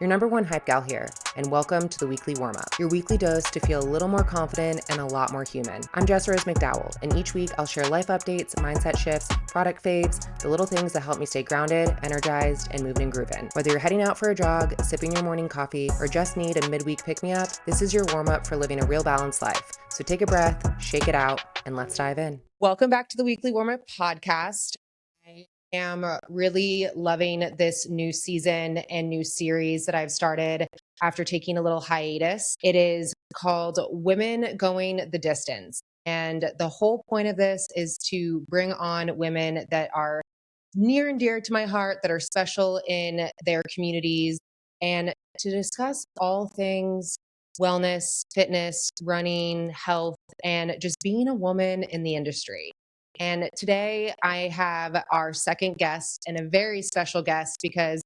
your number one hype gal here, and welcome to the weekly warm-up, your weekly dose to feel a little more confident and a lot more human. I'm Jess McDowell, and each week I'll share life updates, mindset shifts, product faves, the little things that help me stay grounded, energized, and moving and grooving. Whether you're heading out for a jog, sipping your morning coffee, or just need a midweek pick-me-up, this is your warm-up for living a real balanced life. So take a breath, shake it out, and let's dive in. Welcome back to the weekly warm-up podcast. I am really loving this new season and new series that I've started after taking a little hiatus. It is called Women Going the Distance. And the whole point of this is to bring on women that are near and dear to my heart, that are special in their communities, and to discuss all things wellness, fitness, running, health, and just being a woman in the industry. And today I have our second guest, and a very special guest because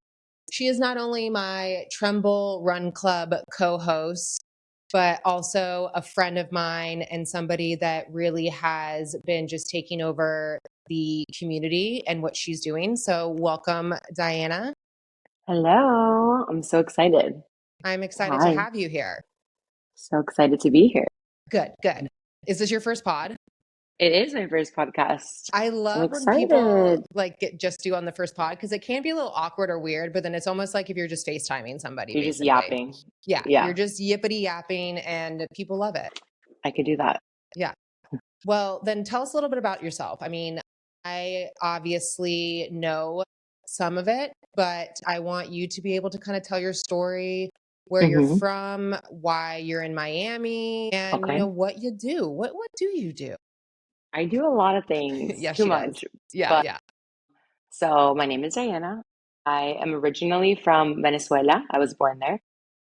she is not only my Tremble Run Club co-host, but also a friend of mine and somebody that really has been just taking over the community and what she's doing. So welcome, Diana. Hello, I'm so excited. I'm excited to Hi, have you here. so excited to be here. Good, good. Is this your first pod? It is my first podcast. I I'm love when people excited. just do on the first pod because it can be a little awkward or weird, but then it's almost like if you're just FaceTiming somebody, You're just basically. yapping. Yeah, you're Yeah, just yippity yapping and people love it. I could do that. Yeah. Well, then tell us a little bit about yourself. I mean, I obviously know some of it, but I want you to be able to kind of tell your story, where you're hmm from, why you're in Miami, and Okay. what you do. What do you do? I do a lot of things, Yes, too she does. much. Yeah, But yeah. so my name is Diana. I am originally from Venezuela. I was born there.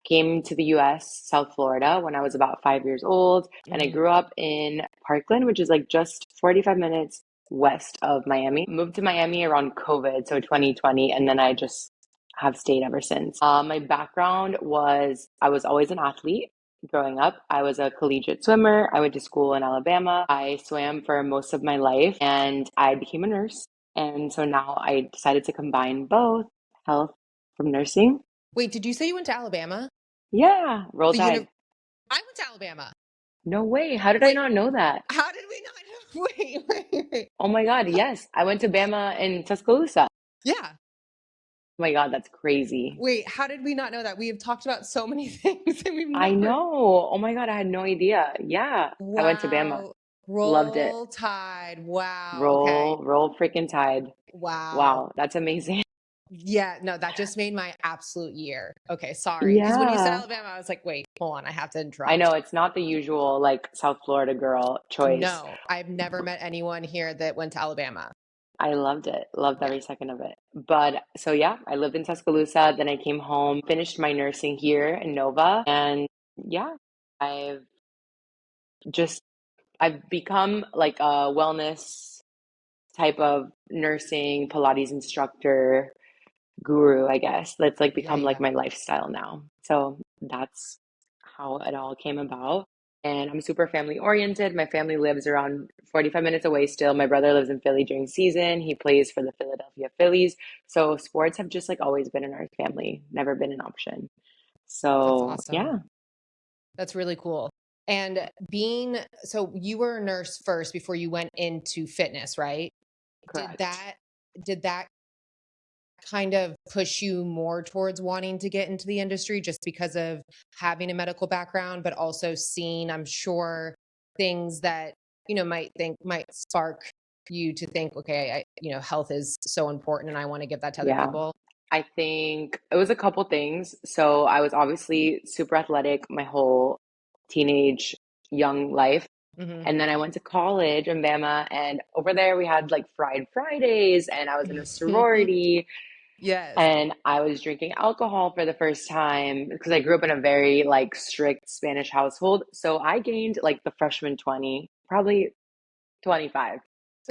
Came to the US, South Florida, when I was about 5 years old. And I Mhm. grew up in Parkland, which is like just 45 minutes west of Miami. Moved to Miami around COVID, so 2020, and then I just have stayed ever since. My background was I was always an athlete growing up. I was a collegiate swimmer. I went to school in Alabama. I swam for most of my life and I became a nurse. And so now I decided to combine both health from nursing. Wait, did you say you went to Alabama? Yeah, roll The uni tide. I went to Alabama. No way. How did I Wait, not know that? how did we not know? Wait. Oh my God, yes. I went to Bama in Tuscaloosa. Yeah. Oh my God, that's crazy. Wait, how did we not know that? We have talked about so many things and we've I never. know. Oh my God, I had no idea. Yeah, I went to Bama. Wow. Loved it. Roll Tide. Wow. Okay. Roll freaking tide. Wow. Wow, that's amazing. Yeah, no, that just made my absolute year. Okay, sorry. Because when you said Yeah. Alabama, I was like, wait, hold on, I have to I know interrupt. it's not the usual like South Florida girl choice. No, I've never met anyone here that went to Alabama. I loved it. Loved Yeah. every second of it. But so yeah, I lived in Tuscaloosa, then I came home, finished my nursing here in Nova, and yeah, I've just I've become like a wellness type of nursing Pilates instructor guru, I guess. That's like Yeah, become like yeah. my lifestyle now. So that's how it all came about. And I'm super family oriented. My family lives around 45 minutes away still. My brother lives in Philly during season. He plays for the Philadelphia Phillies. So sports have just like always been in our family, never been an option. That's So awesome. yeah, That's really cool. And so you were a nurse first before you went into fitness, right? Did correct. that did that kind of push you more towards wanting to get into the industry just because of having a medical background, but also seeing, I'm sure, things that, might spark you to think, okay, health is so important and I want to give that to other Yeah. people. I think it was a couple things. So I was obviously super athletic my whole teenage young life. Hmm. And then I went to college in Bama, and over there we had like Fried Fridays, and I was in a sorority, Yes. and I was drinking alcohol for the first time because I grew up in a very like strict Spanish household. So I gained like the freshman 20, probably 25.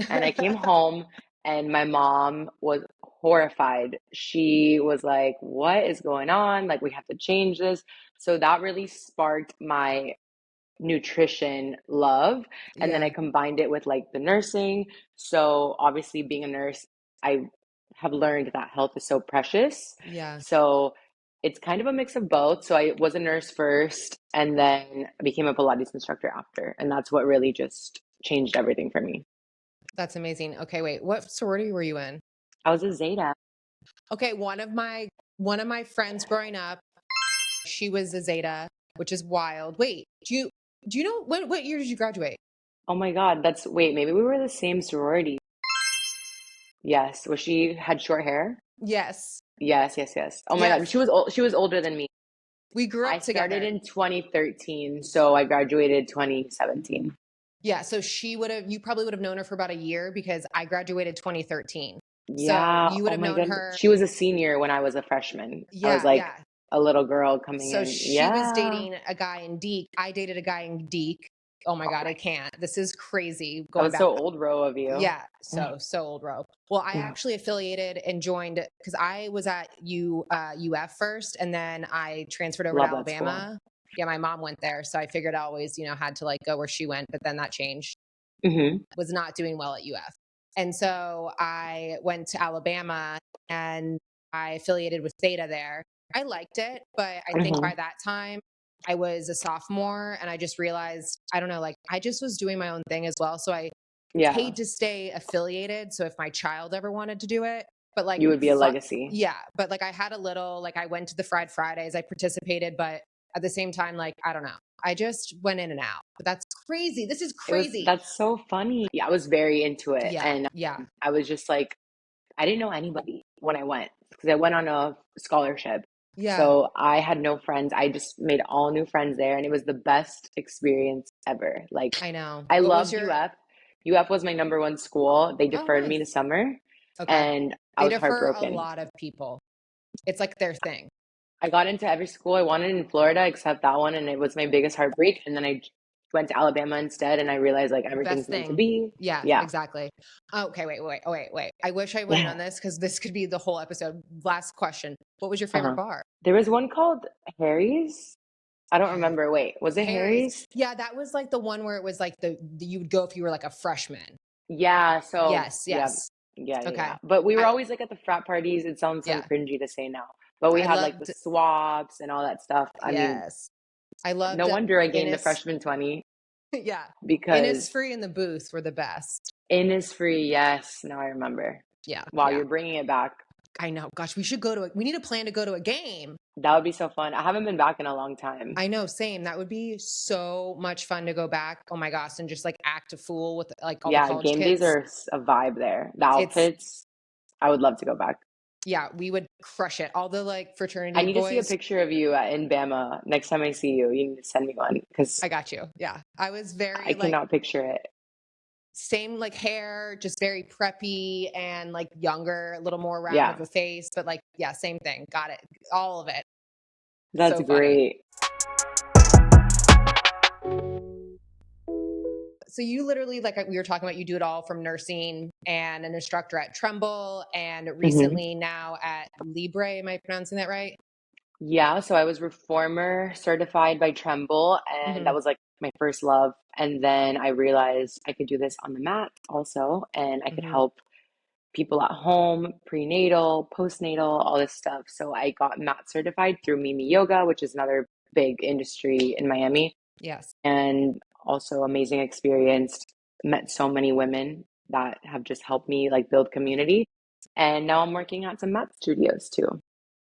And I came home and my mom was horrified. She was like, "What is going on? Like, we have to change this." So that really sparked my nutrition love. And then I Yeah. combined it with like the nursing. So obviously, being a nurse, I have learned that health is so precious. Yeah. So It's kind of a mix of both. So I was a nurse first and then I became a Pilates instructor after. And that's what really just changed everything for me. That's amazing. Okay, wait. What sorority were you in? I was a Zeta. Okay, one of my friends growing up, she was a Zeta, which is wild. Wait, do you know what year did you graduate? Oh my God, wait, maybe we were the same sorority. Yes. Was she had short hair? Yes. Yes, yes, yes. Oh my God, Yes. she was older than me. We grew I up started together. in 2013, so I graduated 2017. Yeah, so you probably would have known her for about a year because I graduated 2013. So Yeah. you would Oh have my known God. her. She was a senior when I was a freshman. I was Yeah, like yeah. a little girl coming So in. she was Yeah. dating a guy in Deke. I dated a guy in Deke. Oh my Oh God, my, I can't. This is crazy that going was back. so old row of you. Yeah, so old row. Well, I actually affiliated and joined because I was at UF first, and then I transferred over to Love that school. Alabama. Yeah, my mom went there, so I figured I always, had to like go where she went, but then that changed. Hmm. Was not doing well at UF, and so I went to Alabama and I affiliated with Theta there. I liked it, but I think Hmm. by that time I was a sophomore, and I just realized I don't know, like I just was doing my own thing as well, so I Yeah. paid to stay affiliated. So if my child ever wanted to do it, but like, You would be a legacy. yeah, but like I had a little, like I went to the Fried Fridays, I participated, but at the same time, like, I don't know, I just went in and out. But that's crazy. This is crazy. That's so funny. Yeah, I was very into it. Yeah. And Yeah. I was just like, I didn't know anybody when I went because I went on a scholarship. Yeah. So I had no friends. I just made all new friends there and it was the best experience ever. Like I know. I What was loved your, UF. UF was my number one school. They oh, deferred me to nice. summer Okay. and I They was defer a heartbroken. lot of people. It's like their thing. I got into every school I wanted in Florida except that one and it was my biggest heartbreak. And then I went to Alabama instead and I realized like Best everything's meant to thing. be. Yeah, Yeah. exactly. Okay, wait. I wish I would have known this because this could be the whole episode. Last question. What was your favorite Uh-huh. bar? There was one called Harry's. I don't Harry. remember. Wait, was it Harry's. Harry's? Yeah, that was like the one where it was like you would go if you were like a freshman. Yeah, so Yes, yeah, yes. yeah. Okay. But we were I always like at the frat parties. It sounds so yeah. cringy to say now, but we I had like the loved swaps and all that stuff. I mean, yes. I no loved wonder I gained the Innis. freshman 20 Yeah. because Innisfree and the booth were the best. Innisfree, yes, now I remember. Yeah, Wow, yeah. you're bringing it back. I know. Gosh, we need a plan to go to a game. That would be so fun. I haven't been back in a long time. I know, same. That would be so much fun to go back. Oh my gosh, and just like act a fool with like all the Yeah, college game days kids. are a vibe there. The It's outfits, I would love to go back. yeah, we would crush it. All the like I fraternity need to see a boys. picture of you in Bama next time I see you. You need to send me one because I got you. Yeah. I was I very like cannot picture it. same like hair, just very preppy and like younger, a little more round Yeah, of a face, but like yeah, same thing. Got it. All of it. that's So funny. great. So you literally like we were talking about, you do it all from nursing and an instructor at Trumbull and Hmm. recently now at Libre. Am I pronouncing that right? Yeah, so I was reformer certified by Tremble, and Hmm. that was like my first love. And then I realized I could do this on the mat also, and I could Hmm. help people at home, prenatal, postnatal, all this stuff. So I got mat certified through Mimi Yoga, which is another big industry in Miami, Yes. and also amazing experience. Met so many women that have just helped me like build community. And now I'm working at some mat studios too.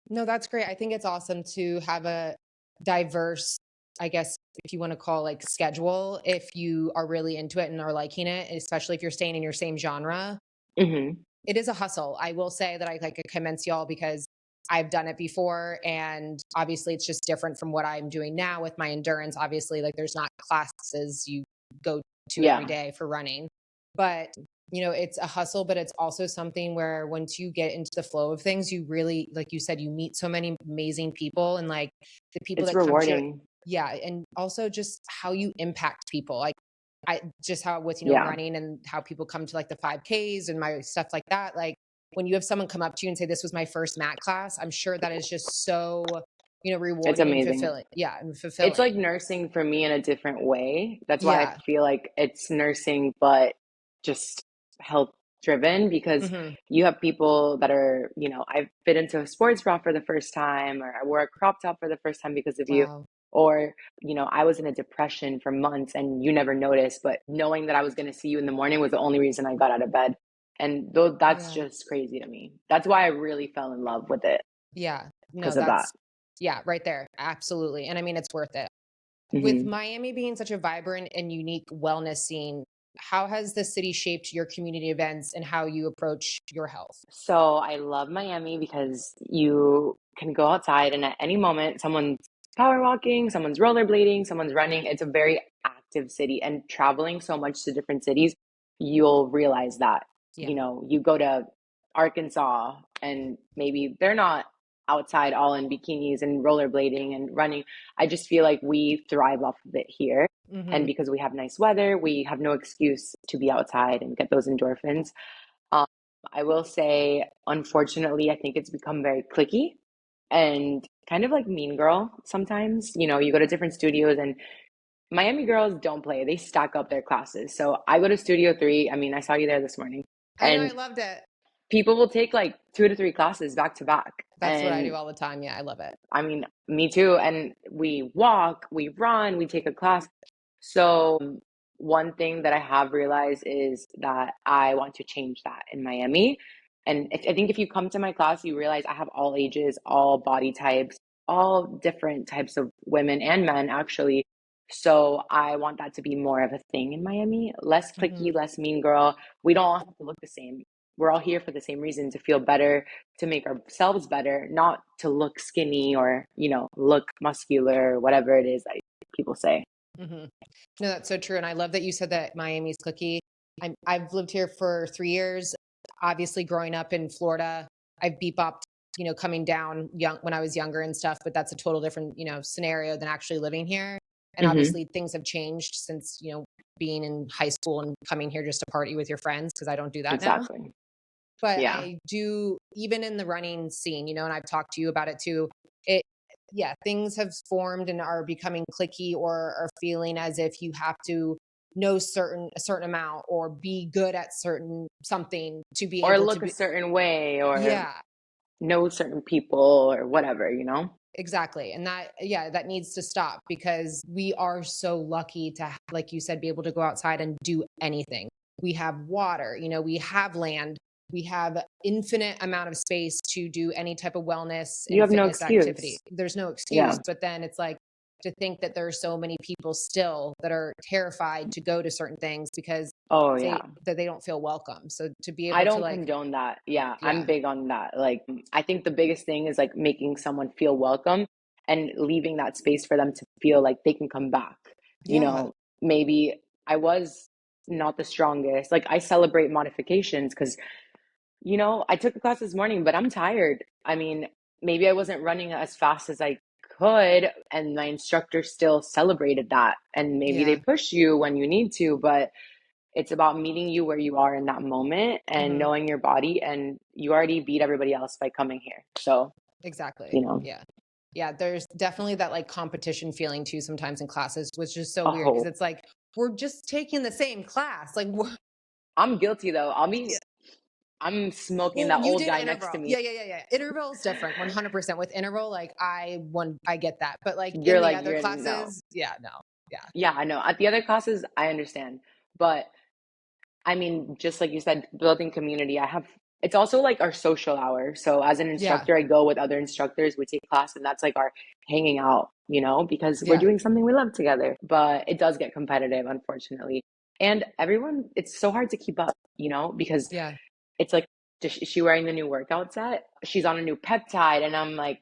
No, that's great. I think it's awesome to have a diverse, I guess, if you want to call like schedule, if you are really into it and are liking it, especially if you're staying in your same genre. Hmm. It is a hustle. I will say that I like commend y'all because I've done it before. And obviously it's just different from what I'm doing now with my endurance. Obviously, like there's not classes you go to every Yeah, day for running, but it's a hustle, but it's also something where once you get into the flow of things, you really, like you said, you meet so many amazing people and like the people it's that come to your, rewarding. yeah. And also just how you impact people. Like I just how with Yeah, running and how people come to like the 5Ks and my stuff like that. Like when you have someone come up to you and say, "This was my first mat class," I'm sure that is just so it's rewarding and amazing. fulfilling. Yeah, and It's like fulfilling. nursing for me in a different way. That's why I Yeah, feel like it's nursing, but just help. driven because Hmm. you have people that are, I fit into a sports bra for the first time, or I wore a crop top for the first time because of you. Wow. Or, I was in a depression for months and you never noticed, but knowing that I was going to see you in the morning was the only reason I got out of bed. And though that's Yeah. just crazy to me. That's why I really fell in love with it Yeah. No, because of that. that's, yeah, right there. Absolutely. And I mean, it's worth it. With hmm Miami being such a vibrant and unique wellness scene, how has the city shaped your community events and how you approach your health? So I love Miami because you can go outside and at any moment someone's power walking, someone's rollerblading, someone's running. It's a very active city, and traveling so much to different cities, you'll realize that. Yeah. You go to Arkansas and maybe they're not outside all in bikinis and rollerblading and running. I just feel like we thrive off of it here. And Hmm. because we have nice weather, we have no excuse to be outside and get those endorphins. Um, I will say, unfortunately, I think it's become very cliquey and kind of like Mean Girl sometimes. You go to different studios and Miami girls don't play. They stack up their classes. So I go to Studio 3. I mean, I saw you there this morning. I know. I And loved it. people will take like 2 to 3 classes back to back. That's what I do And all the time. Yeah. I love it. I mean, me too. And we walk, we run, we take a class. So, one thing that I have realized is that I want to change that in Miami. And I think if you come to my class, you realize I have all ages, all body types, all different types of women and men, actually. So, I want that to be more of a thing in Miami. Less Hmm. clicky, less mean girl. We don't all have to look the same. We're all here for the same reason, to feel better, to make ourselves better, not to look skinny or, look muscular or whatever it is that people say. Hmm. No, that's so true. And I love that you said that Miami's cookie. I've lived here for 3 years. Obviously, growing up in Florida, I've bebopped, coming down young when I was younger and stuff. But that's a total different, scenario than actually living here. And hmm obviously, things have changed since being in high school and coming here just to party with your friends because I don't do that now. Exactly. But Yeah. I do, even in the running scene, and I've talked to you about it too. It, yeah, things have formed and are becoming clicky or are feeling as if you have to know a certain amount or be good at certain something to be Or able to look a be. certain way or Yeah, know certain people or whatever. exactly. And that, yeah, that needs to stop because we are so lucky to, like you said, be able to go outside and do anything. We have water, we have land, we have infinite amount of space to do any type of wellness You and have no fitness activity. excuse. There's no Yeah. excuse, but then it's like to think that there are so many people still that are terrified to go to certain things because Oh, say yeah. that they don't feel welcome. So to be I able to don't like, condone that. Yeah, I'm yeah, big on that. Like, I think the biggest thing is like making someone feel welcome and leaving that space for them to feel like they can come back. You yeah, know, maybe I was not the strongest. Like, I celebrate modifications because, I took a class this morning, but I'm tired. I mean, maybe I wasn't running as fast as I could, and my instructor still celebrated that. And maybe they yeah. push you when you need to, but it's about meeting you where you are in that moment and Hmm. knowing your body. And you already beat everybody else by coming here. So, Exactly. you know, Yeah. Yeah, there's definitely that like competition feeling too sometimes in classes, which is so weird because oh, it's like we're just taking the same class. Like, I'm guilty though. I'm smoking well, that you old did guy next to interval. me. Yeah, yeah, yeah, yeah. Interval is different, 100%. With interval, like I get that, but like in You're the like, other you're no. classes, yeah, no, yeah, Yeah, I know. At the other classes, I understand. But I mean, just like you said, building community, it's also like our social hour. So as an yeah, instructor, I go with other instructors, we take class, and that's like our hanging out, because we're yeah, doing something we love together. But it does get competitive, unfortunately. And everyone, it's so hard to keep up, because yeah, it's like, is she wearing the new workout set? She's on a new peptide. And I'm like,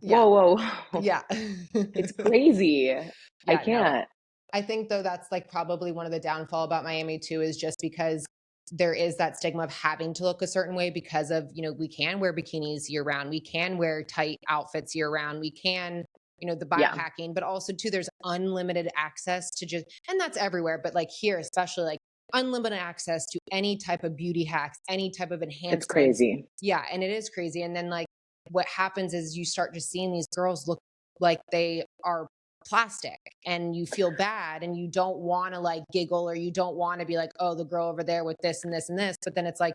yeah, whoa, whoa, yeah, it's crazy. I yeah. No, can't. I think though that's like probably one of the downfall about Miami too is just because there is that stigma of having to look a certain way because of, we can wear bikinis year round. We can wear tight outfits year round. We can, the Yeah, biohacking, but also too there's unlimited access to just and that's everywhere, but like here especially like unlimited access to any type of beauty hacks, any type of it's enhancements. crazy. Yeah, and it is crazy. And then like what happens is you start just seeing these girls look like they are plastic and you feel bad and you don't want to like giggle or you don't want to be like, oh, the girl over there with this and this and this. But then it's like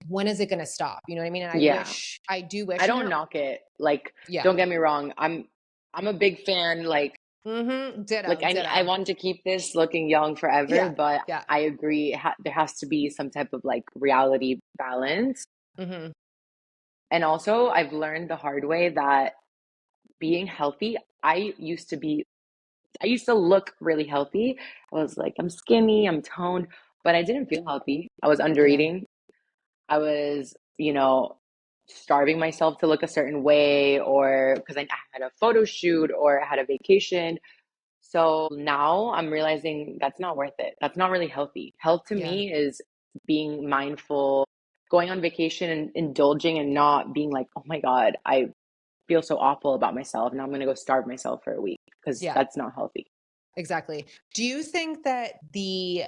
when is it going to stop? You know what I mean? And Yeah. I do I wish, don't knock it. Like, yeah. don't get me wrong. I'm a big fan. Like Ditto, I ditto. want to keep this looking young forever, Yeah, but yeah. I agree there has to be some type of like reality balance. Hmm. And also, I've learned the hard way that being healthy, I used to look really healthy. I was like, I'm skinny, I'm toned, but I didn't feel healthy. I was under Yeah, eating. I was, starving myself to look a certain way, or because I had a photo shoot or I had a vacation. So now I'm realizing that's not worth it. That's not really healthy. Health to yeah, me is being mindful, going on vacation and indulging and not being like, oh my God, I feel so awful about myself. Now I'm going to go starve myself for a week because yeah, that's not healthy. exactly. Do you think that the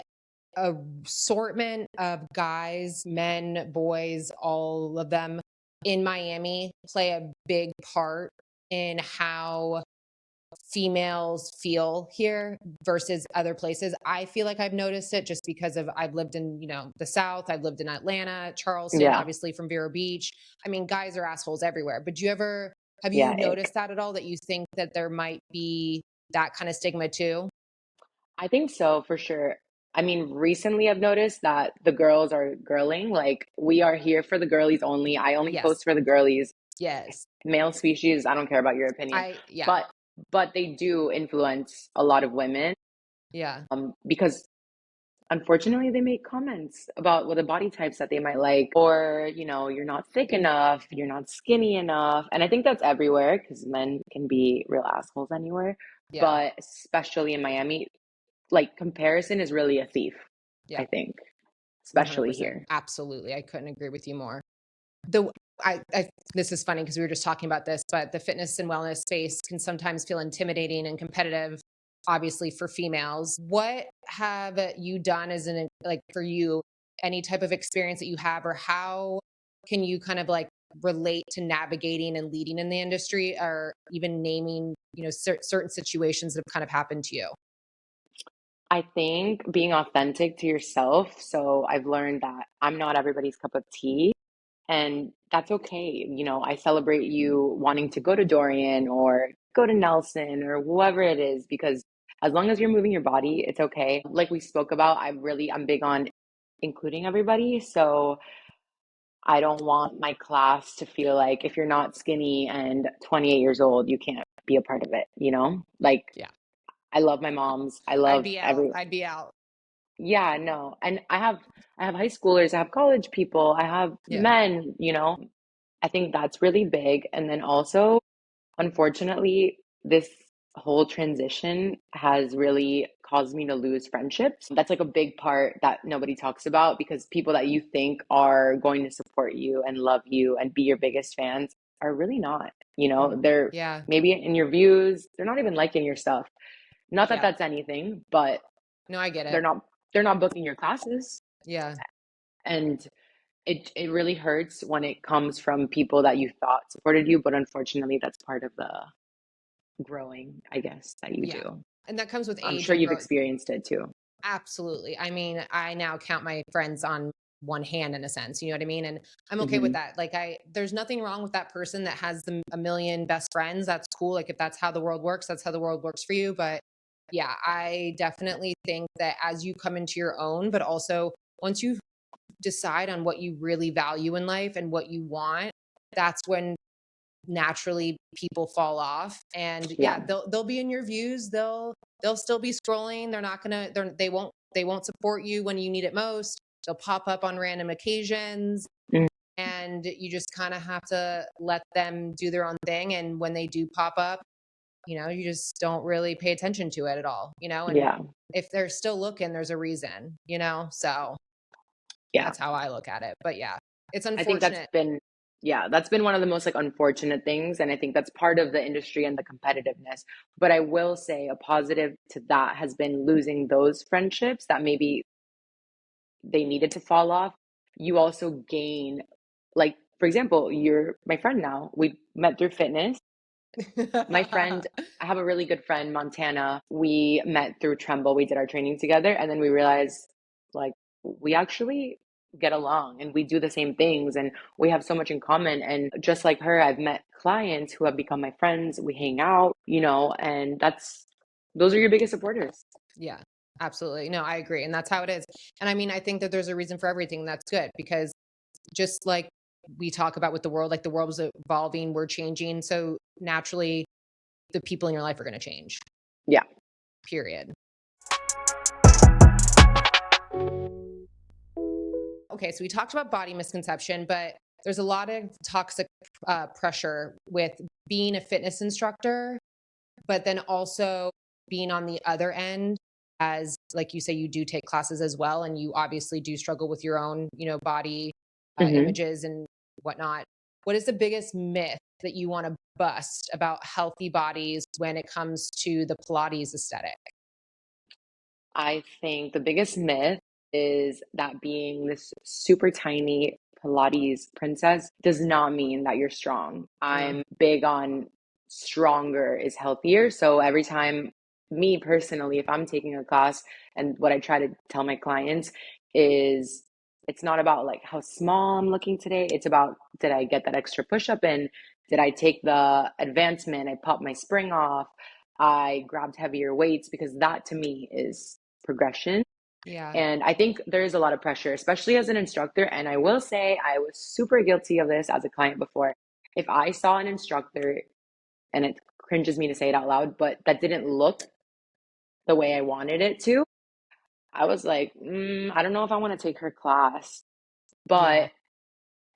assortment of guys, men, boys, all of them in Miami play a big part in how females feel here versus other places? I feel like I've noticed it just because of I've lived in, the South, I've lived in Atlanta, Charleston, Yeah. obviously from Vero Beach. I mean, guys are assholes everywhere. But have you Yeah. Ick. noticed that at all that you think that there might be that kind of stigma too? I think so for sure. I mean, recently I've noticed that the girls are girling. Like, we are here for the girlies only. I only Yes. post for the girlies. Yes. Male species, I don't care about your opinion. Yeah. But they do influence a lot of women, Yeah. because unfortunately they make comments about what the body types that they might like, or you're not thick enough, you're not skinny enough. And I think that's everywhere because men can be real assholes anywhere, Yeah. but especially in Miami, like, comparison is really a thief, I Yeah. think, especially 100%. here. Absolutely. I couldn't agree with you more. The I This is funny because we were just talking about this, but the fitness and wellness space can sometimes feel intimidating and competitive, obviously for females. What have you done as an like for you, any type of experience that you have, or how can you kind of like relate to navigating and leading in the industry, or even naming, certain situations that have kind of happened to you? I think being authentic to yourself. So I've learned that I'm not everybody's cup of tea. And that's okay. I celebrate you wanting to go to Dorian or go to Nelson or whoever it is, because as long as you're moving your body, it's okay. Like we spoke about, I'm big on including everybody. So I don't want my class to feel like if you're not skinny and 28 years old, you can't be a part of it. Like, Yeah. I love my moms. I love every I'd be out. Yeah, no. And I have high schoolers, I have college people, I have Yeah. men. I think that's really big. And then also, unfortunately, this whole transition has really caused me to lose friendships. That's like a big part that nobody talks about, because people that you think are going to support you and love you and be your biggest fans are really not. They're Yeah. maybe in your views, they're not even liking your stuff. Not that Yeah. that's anything, but No, I get they're it. not they're not booking your classes. Yeah. And it really hurts when it comes from people that you thought supported you, but unfortunately that's part of the growing, I guess, that you Yeah. do. And that comes with I'm age sure and you've growth. experienced it too. Absolutely. I mean, I now count my friends on one hand in a sense, you know what I mean? And I'm okay with Hmm. that. Like there's nothing wrong with that person that has a million best friends. That's cool. Like if that's how the world works, that's how the world works for you. But yeah, I definitely think that as you come into your own, but also once you decide on what you really value in life and what you want, that's when naturally people fall off. And Yeah. yeah, they'll be in your views, they'll still be scrolling, they're not gonna they won't support you when you need it most, they'll pop up on random occasions, Mm. and you just kind of have to let them do their own thing. And when they do pop up, you just don't really pay attention to it at all, and Yeah. if they're still looking, there's a reason, so Yeah. that's how I look at it. But yeah, it's I think unfortunate. that's been one of the most like unfortunate things. And I think that's part of the industry and the competitiveness. But I will say a positive to that has been losing those friendships that maybe they needed to fall off. You also gain, like, for example, you're my friend now. We met through fitness. My friend, I have a really good friend, Montana. We met through Tremble. We did our training together, and then we realized like we actually get along and we do the same things and we have so much in common. And just like her, I've met clients who have become my friends. We hang out, and those are your biggest supporters. Yeah, absolutely. No, I agree. And that's how it is. And I mean, I think that there's a reason for everything. That's good because just like we talk about with the world, like the world is evolving, we're changing. So naturally, the people in your life are going to change, Yeah. period. Okay, so we talked about body misconception, but there's a lot of toxic pressure with being a fitness instructor, but then also being on the other end as, like you say, you do take classes as well, and you obviously do struggle with your own, body hmm images and whatnot. What is the biggest myth that you want to bust about healthy bodies when it comes to the Pilates aesthetic? I think the biggest myth is that being this super tiny Pilates princess does not mean that you're strong. Yeah, I'm big on stronger is healthier. So every time, me personally, if I'm taking a class, and what I try to tell my clients is it's not about like how small I'm looking today. It's about, did I get that extra push up in? Did I take the advancement? I popped my spring off. I grabbed heavier weights, because that to me is progression. yeah, And I think there is a lot of pressure, especially as an instructor. And I will say I was super guilty of this as a client before. If I saw an instructor, and it cringes me to say it out loud, but that didn't look the way I wanted it to, I was like, I don't know if I want to take her class. yeah. But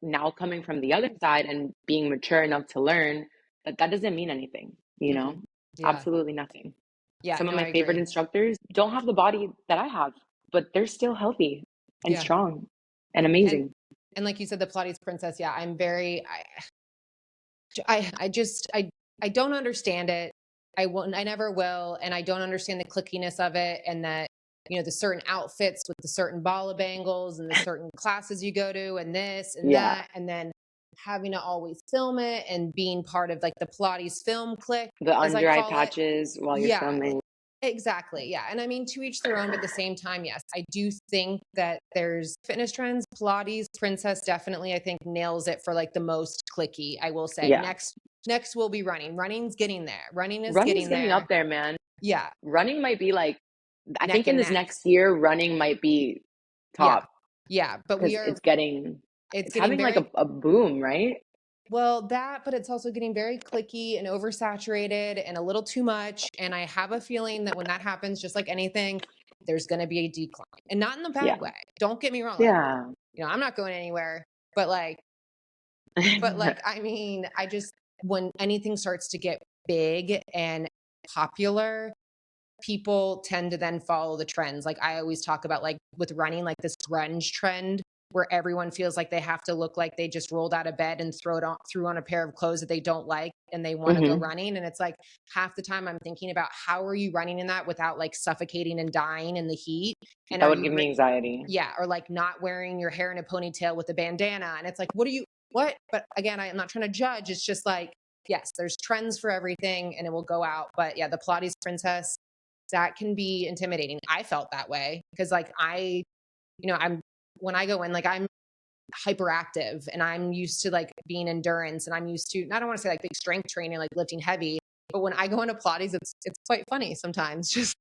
now, coming from the other side and being mature enough to learn that that doesn't mean anything, Mm-mm. Yeah, absolutely nothing. yeah. Some of No, my I favorite agree. instructors don't have the body that I have, but they're still healthy and Yeah, strong and and amazing. like you said, the Pilates princess. Yeah, I'm very. I just I don't understand it. I won't. I never will, and I don't understand the clickiness of it, and that the certain outfits with the certain bala bangles and the certain classes you go to, and this and Yeah. that, and then having to always film it and being part of like the Pilates film clique, The as I under eye call it. patches while you're Yeah, filming. exactly. Yeah. And I mean, to each their own, but at the same time, yes, I do think that there's fitness trends. Pilates Princess definitely, I think, nails it for like the most clicky, I will say. Yeah. Next will be running. Running's getting there. Running is Running's getting getting there. up there, man. Yeah. Running might be like, I Neck think in and this neck. next year, running might be Yeah. top, Yeah. But because it's it's getting having like very a boom, right? well, that, but it's also getting very clicky and oversaturated and a little too much. And I have a feeling that when that happens, just like anything, there's going to be a decline and not in a Yeah. bad way. Don't get me wrong. Like, Yeah. I'm not going anywhere, but like, I mean, I just, when anything starts to get big and popular, people tend to then follow the trends. Like I always talk about like with running, like this grunge trend where everyone feels like they have to look like they just rolled out of bed and threw on a pair of clothes that they don't like and they want to go hmm running. And it's like half the time I'm thinking about how are you running in that without like suffocating and dying in the heat? And That are would you give me anxiety. yeah, or like not wearing your hair in a ponytail with a bandana. And it's like, what? But again, I'm not trying to judge. It's just like, yes, there's trends for everything and it will go out. But yeah, the Pilates princess, that can be intimidating. I felt that way because like I'm when I go in, like I'm hyperactive and I'm used to like being endurance and I'm used to, I don't want to say like big strength training, like lifting heavy, but when I go into Pilates, it's quite funny sometimes. Just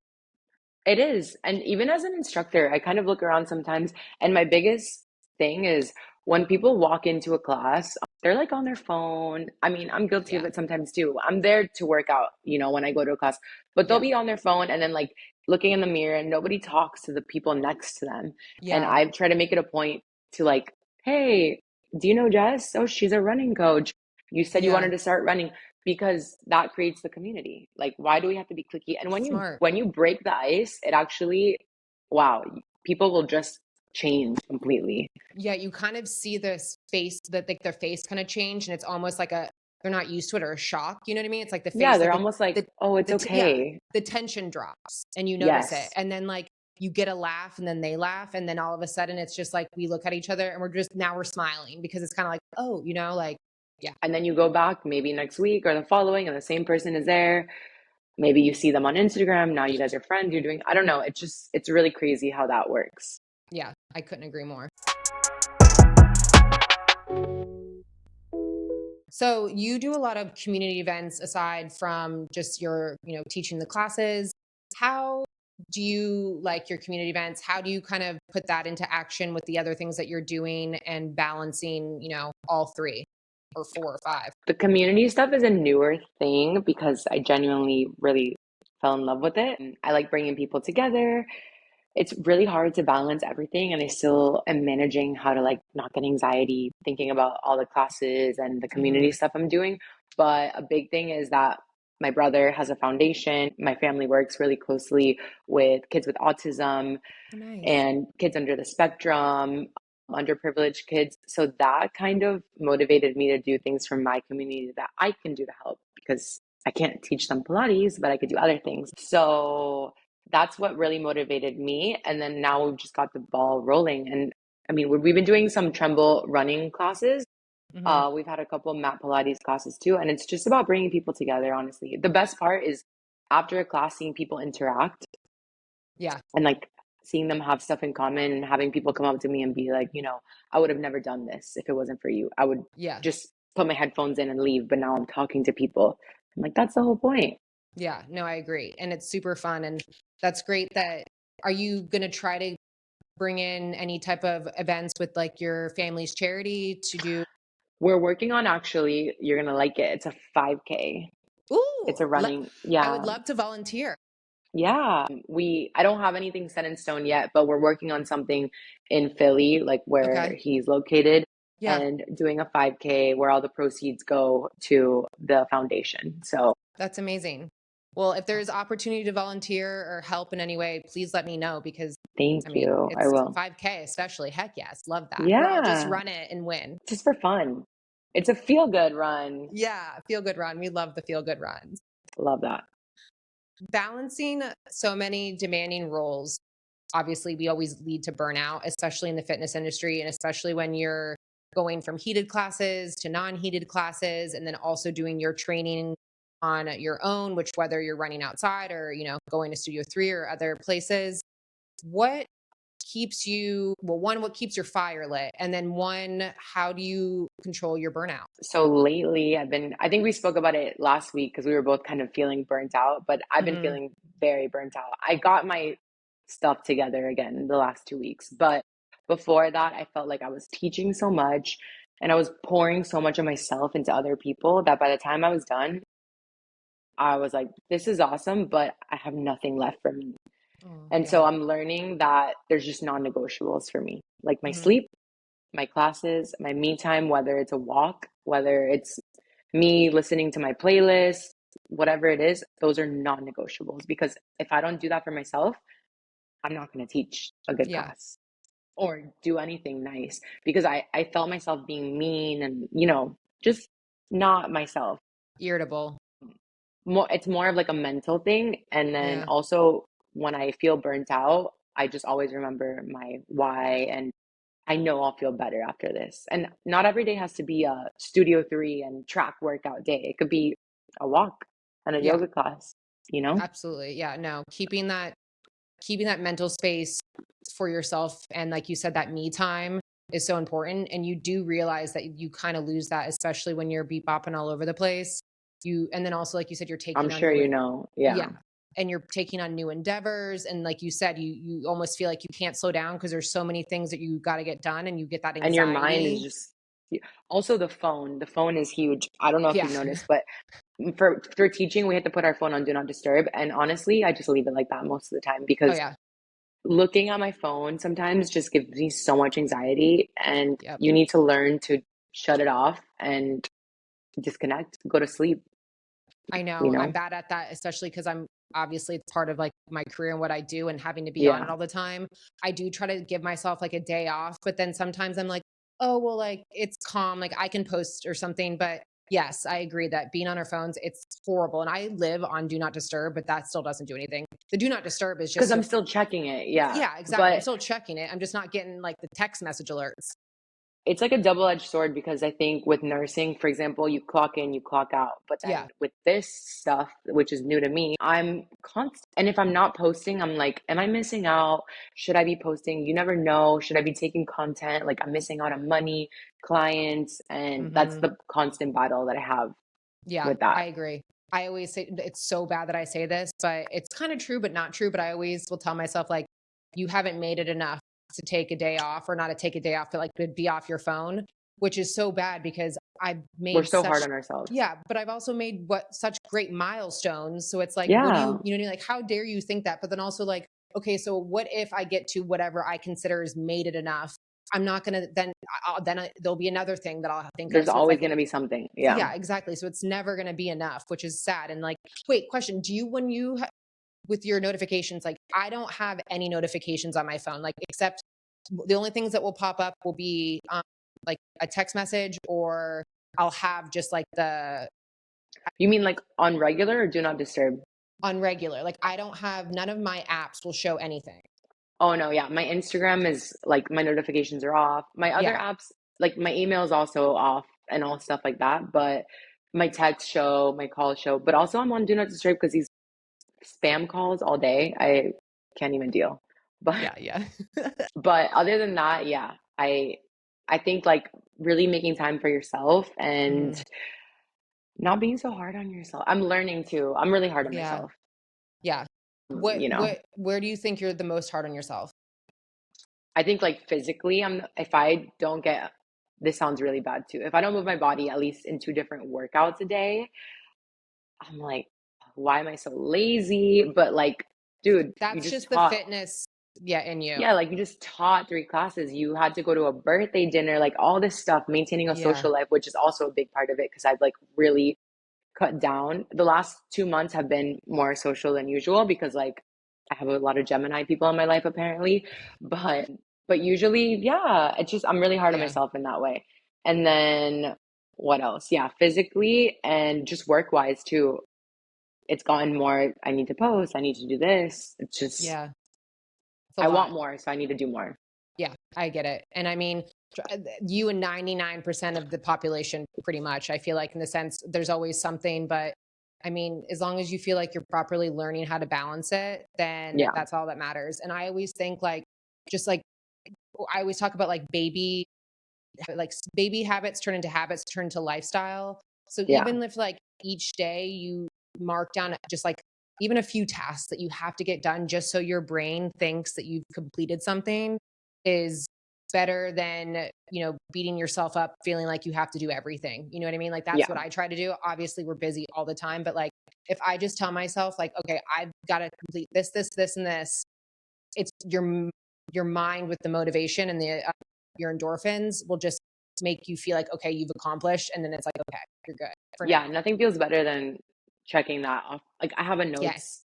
It is. And even as an instructor, I kind of look around sometimes, and my biggest thing is when people walk into a class, they're like on their phone. I mean, I'm guilty of yeah, it sometimes too. I'm there to work out, when I go to a class, but they'll yeah, be on their phone and then like looking in the mirror, and nobody talks to the people next to them. And yeah, I've tried to make it a point to like, hey, do you know Jess? Oh, she's a running coach. You said you yeah. wanted to start running, because that creates the community. Like, why do we have to be clicky? And Smart. when you break the ice, it actually, wow, people will just change completely. Yeah, you kind of see this face that like their face kind of change, and it's almost like they're not used to it or a shock. You know what I mean? It's like the Yeah, face, like they're almost like, the oh, it's yeah, okay. the tension drops, and you notice it, Yes. and then like you get a laugh, and then they laugh, and then all of a sudden it's just like we look at each other, and we're smiling because it's kind of like oh, like Yeah. And then you go back maybe next week or the following, and the same person is there. Maybe you see them on Instagram. Now you guys are friends. You're doing, I don't know. It's really crazy how that works. Yeah. I couldn't agree more. So you do a lot of community events aside from just your, teaching the classes. How do you like your community events? How do you kind of put that into action with the other things that you're doing and balancing, all three or four or five? The community stuff is a newer thing because I genuinely really fell in love with it. And I like bringing people together. It's really hard to balance everything, and I still am managing how to like not get anxiety thinking about all the classes and the community Hmm. stuff I'm doing. But a big thing is that my brother has a foundation. My family works really closely with kids with autism Oh, nice. and kids under the spectrum, underprivileged kids. So that kind of motivated me to do things from my community that I can do to help, because I can't teach them Pilates, but I could do other things. So that's what really motivated me. And then now we've just got the ball rolling. And I mean, we've been doing some Tremble running classes. Hmm. We've had a couple of mat Pilates classes too. And it's just about bringing people together, honestly. The best part is after a class, seeing people interact Yeah. and like seeing them have stuff in common and having people come up to me and be like, I would have never done this if it wasn't for you. I would Yeah. just put my headphones in and leave, but now I'm talking to people. I'm like, that's the whole point. Yeah. No, I agree. And it's super fun. And that's great that are you going to try to bring in any type of events with like your family's charity to do? We're working on, actually, you're gonna like it. It's a 5K. It's Ooh, a running, I would yeah. love to volunteer. Yeah. I don't have anything set in stone yet, but we're working on something in Philly, like where Okay. he's located, Yeah, and doing a 5K where all the proceeds go to the foundation. So that's amazing. Well, if there's opportunity to volunteer or help in any way, please let me know because thank I mean, you. I it's will. 5K especially. Heck yes, love that. Or I'll just Yeah. run it and win. Just for fun. It's a feel good run. Yeah, feel good run. We love the feel good runs. Love that. Balancing so many demanding roles, obviously we always lead to burnout, especially in the fitness industry and especially when you're going from heated classes to non-heated classes and then also doing your training on your own, which whether you're running outside or, going to Studio 3 or other places, what keeps you, well, one, what keeps your fire lit? And then one, how do you control your burnout? So lately, I think we spoke about it last week because we were both kind of feeling burnt out, but I've been Hmm. feeling very burnt out. I got my stuff together again the last 2 weeks, but before that, I felt like I was teaching so much and I was pouring so much of myself into other people that by the time I was done, I was like, this is awesome, but I have nothing left for me. Oh, And so yeah. I'm learning that there's just non-negotiables for me, like my Hmm. sleep, my classes, my me time, whether it's a walk, whether it's me listening to my playlist, whatever it is, those are non-negotiables, because if I don't do that for myself, I'm not going to teach a good Yeah. class or do anything nice, because I felt myself being mean and, just not myself. Irritable. It's more of like a mental thing. And then Yeah. also when I feel burnt out, I just always remember my why, and I know I'll feel better after this. And not every day has to be a Studio 3 and track workout day. It could be a walk and a Yeah. yoga class, you know? Absolutely. Yeah. No, keeping that mental space for yourself and like you said that me time is so important and you do realize that you kind of lose that especially when you're beat bopping all over the place. You and then also like you said you're I'm taking on sure new you know. yeah, Yeah. and you're taking on new endeavors and like you said you almost feel like you can't slow down because there's so many things that you got to get done and you get that And your mind is anxiety. just also the phone. The phone is huge. I don't know if Yeah. you've noticed, but for teaching, we have to put our phone on do not disturb. And honestly, I just leave it like that most of the time, Oh because yeah. looking at my phone sometimes just gives me so much anxiety, and Yep. you need to learn to shut it off and disconnect, go to sleep, I you know I'm know? bad at that, especially because I'm obviously it's part of like my career and what I do and having to be on it Yeah. all the time. I do try to give myself like a day off, but then sometimes I'm like, oh, well, like it's calm, like I can post or something. But yes, I agree that being on our phones, it's horrible. And I live on do not disturb, but that still doesn't do anything. The do not disturb is Because just I'm to, still checking it. Yeah. yeah, exactly. I'm But still checking it. I'm just not getting like the text message alerts. it's like a double-edged sword because I think with nursing, for example, you clock in, you clock out. But then Yeah. with this stuff, which is new to me, I'm constant. And if I'm not posting, I'm like, am I missing out? Should I be posting? You never know. Should I be taking content? Like I'm missing out on money, clients, and that's Hmm. the constant battle that I have Yeah, with that. I agree. I always say it's so bad that I say this, but it's kind of true, but not true. But I always will tell myself, like, you haven't made it enough to take a day off, or not to take a day off, to like to be off your phone, which is so bad because I've We're made so hard such, on ourselves. yeah, but I've also made what such great milestones. So it's like, what do Yeah, you know what I mean? Like, how dare you think that? But then also like, okay, so what if I get to whatever I consider is made it enough? I'm not gonna then. There'll be another thing that I'll think of. there's So it's always like, going to be something. so Yeah. yeah, exactly. So it's never going to be enough, which is sad. And like, wait, question: do you, when you with your notifications, like, I don't have any notifications on my phone, like, except the only things that will pop up will be like a text message, or I'll have just like the You mean like on regular or do not disturb? on regular. Like, I don't have, none of my apps will show anything. Oh no, yeah. My Instagram is like my notifications are off. My other Yeah, apps, like my email is also off and all stuff like that. But my text show, my calls show. But also I'm on Do Not Disturb because these spam calls all day, I can't even deal. But yeah, yeah, but other than that, yeah, I think like really making time for yourself and Mhm. not being so hard on yourself. I'm learning to. I'm really hard on Yeah, myself. yeah. You know. Where do you think you're the most hard on yourself? I think like physically, I'm if I don't get this sounds really bad too. If I don't move my body at least in two different workouts a day, I'm like, why am I so lazy? But like, dude, you That's just just the taught, fitness, yeah, in you. yeah, like you just taught three classes. You had to go to a birthday dinner, like all this stuff, maintaining a Yeah, social life, which is also a big part of it because I've like really cut down. The last 2 months have been more social than usual because like I have a lot of Gemini people in my life apparently. But usually, yeah, it's just I'm really hard on yeah, myself in that way. And then what else? Yeah, physically and just work wise too. It's gotten more, I need to post, I need to do this. It's just yeah. It's a I want lot. more, so I need to do more. Yeah, I get it. And I mean, you and 99% of the population, pretty much, I feel like, in the sense, there's always something, but I mean, as long as you feel like you're properly learning how to balance it, then Yeah, that's all that matters. And I always think like, just like, I always talk about like baby habits turn into habits, turn to lifestyle. So yeah, even if like each day you mark down just like even a few tasks that you have to get done just so your brain thinks that you've completed something, is better than, beating yourself up feeling like you have to do everything. You know what I mean? Like, that's yeah, what I try to do. Obviously we're busy all the time, but like, if I just tell myself like, okay, I've got to complete this and this, it's your mind with the motivation and the your endorphins will just make you feel like, okay, you've accomplished, and then it's like, okay, you're good for now. yeah. Nothing feels better than checking that off. Like I have a notes. Yes,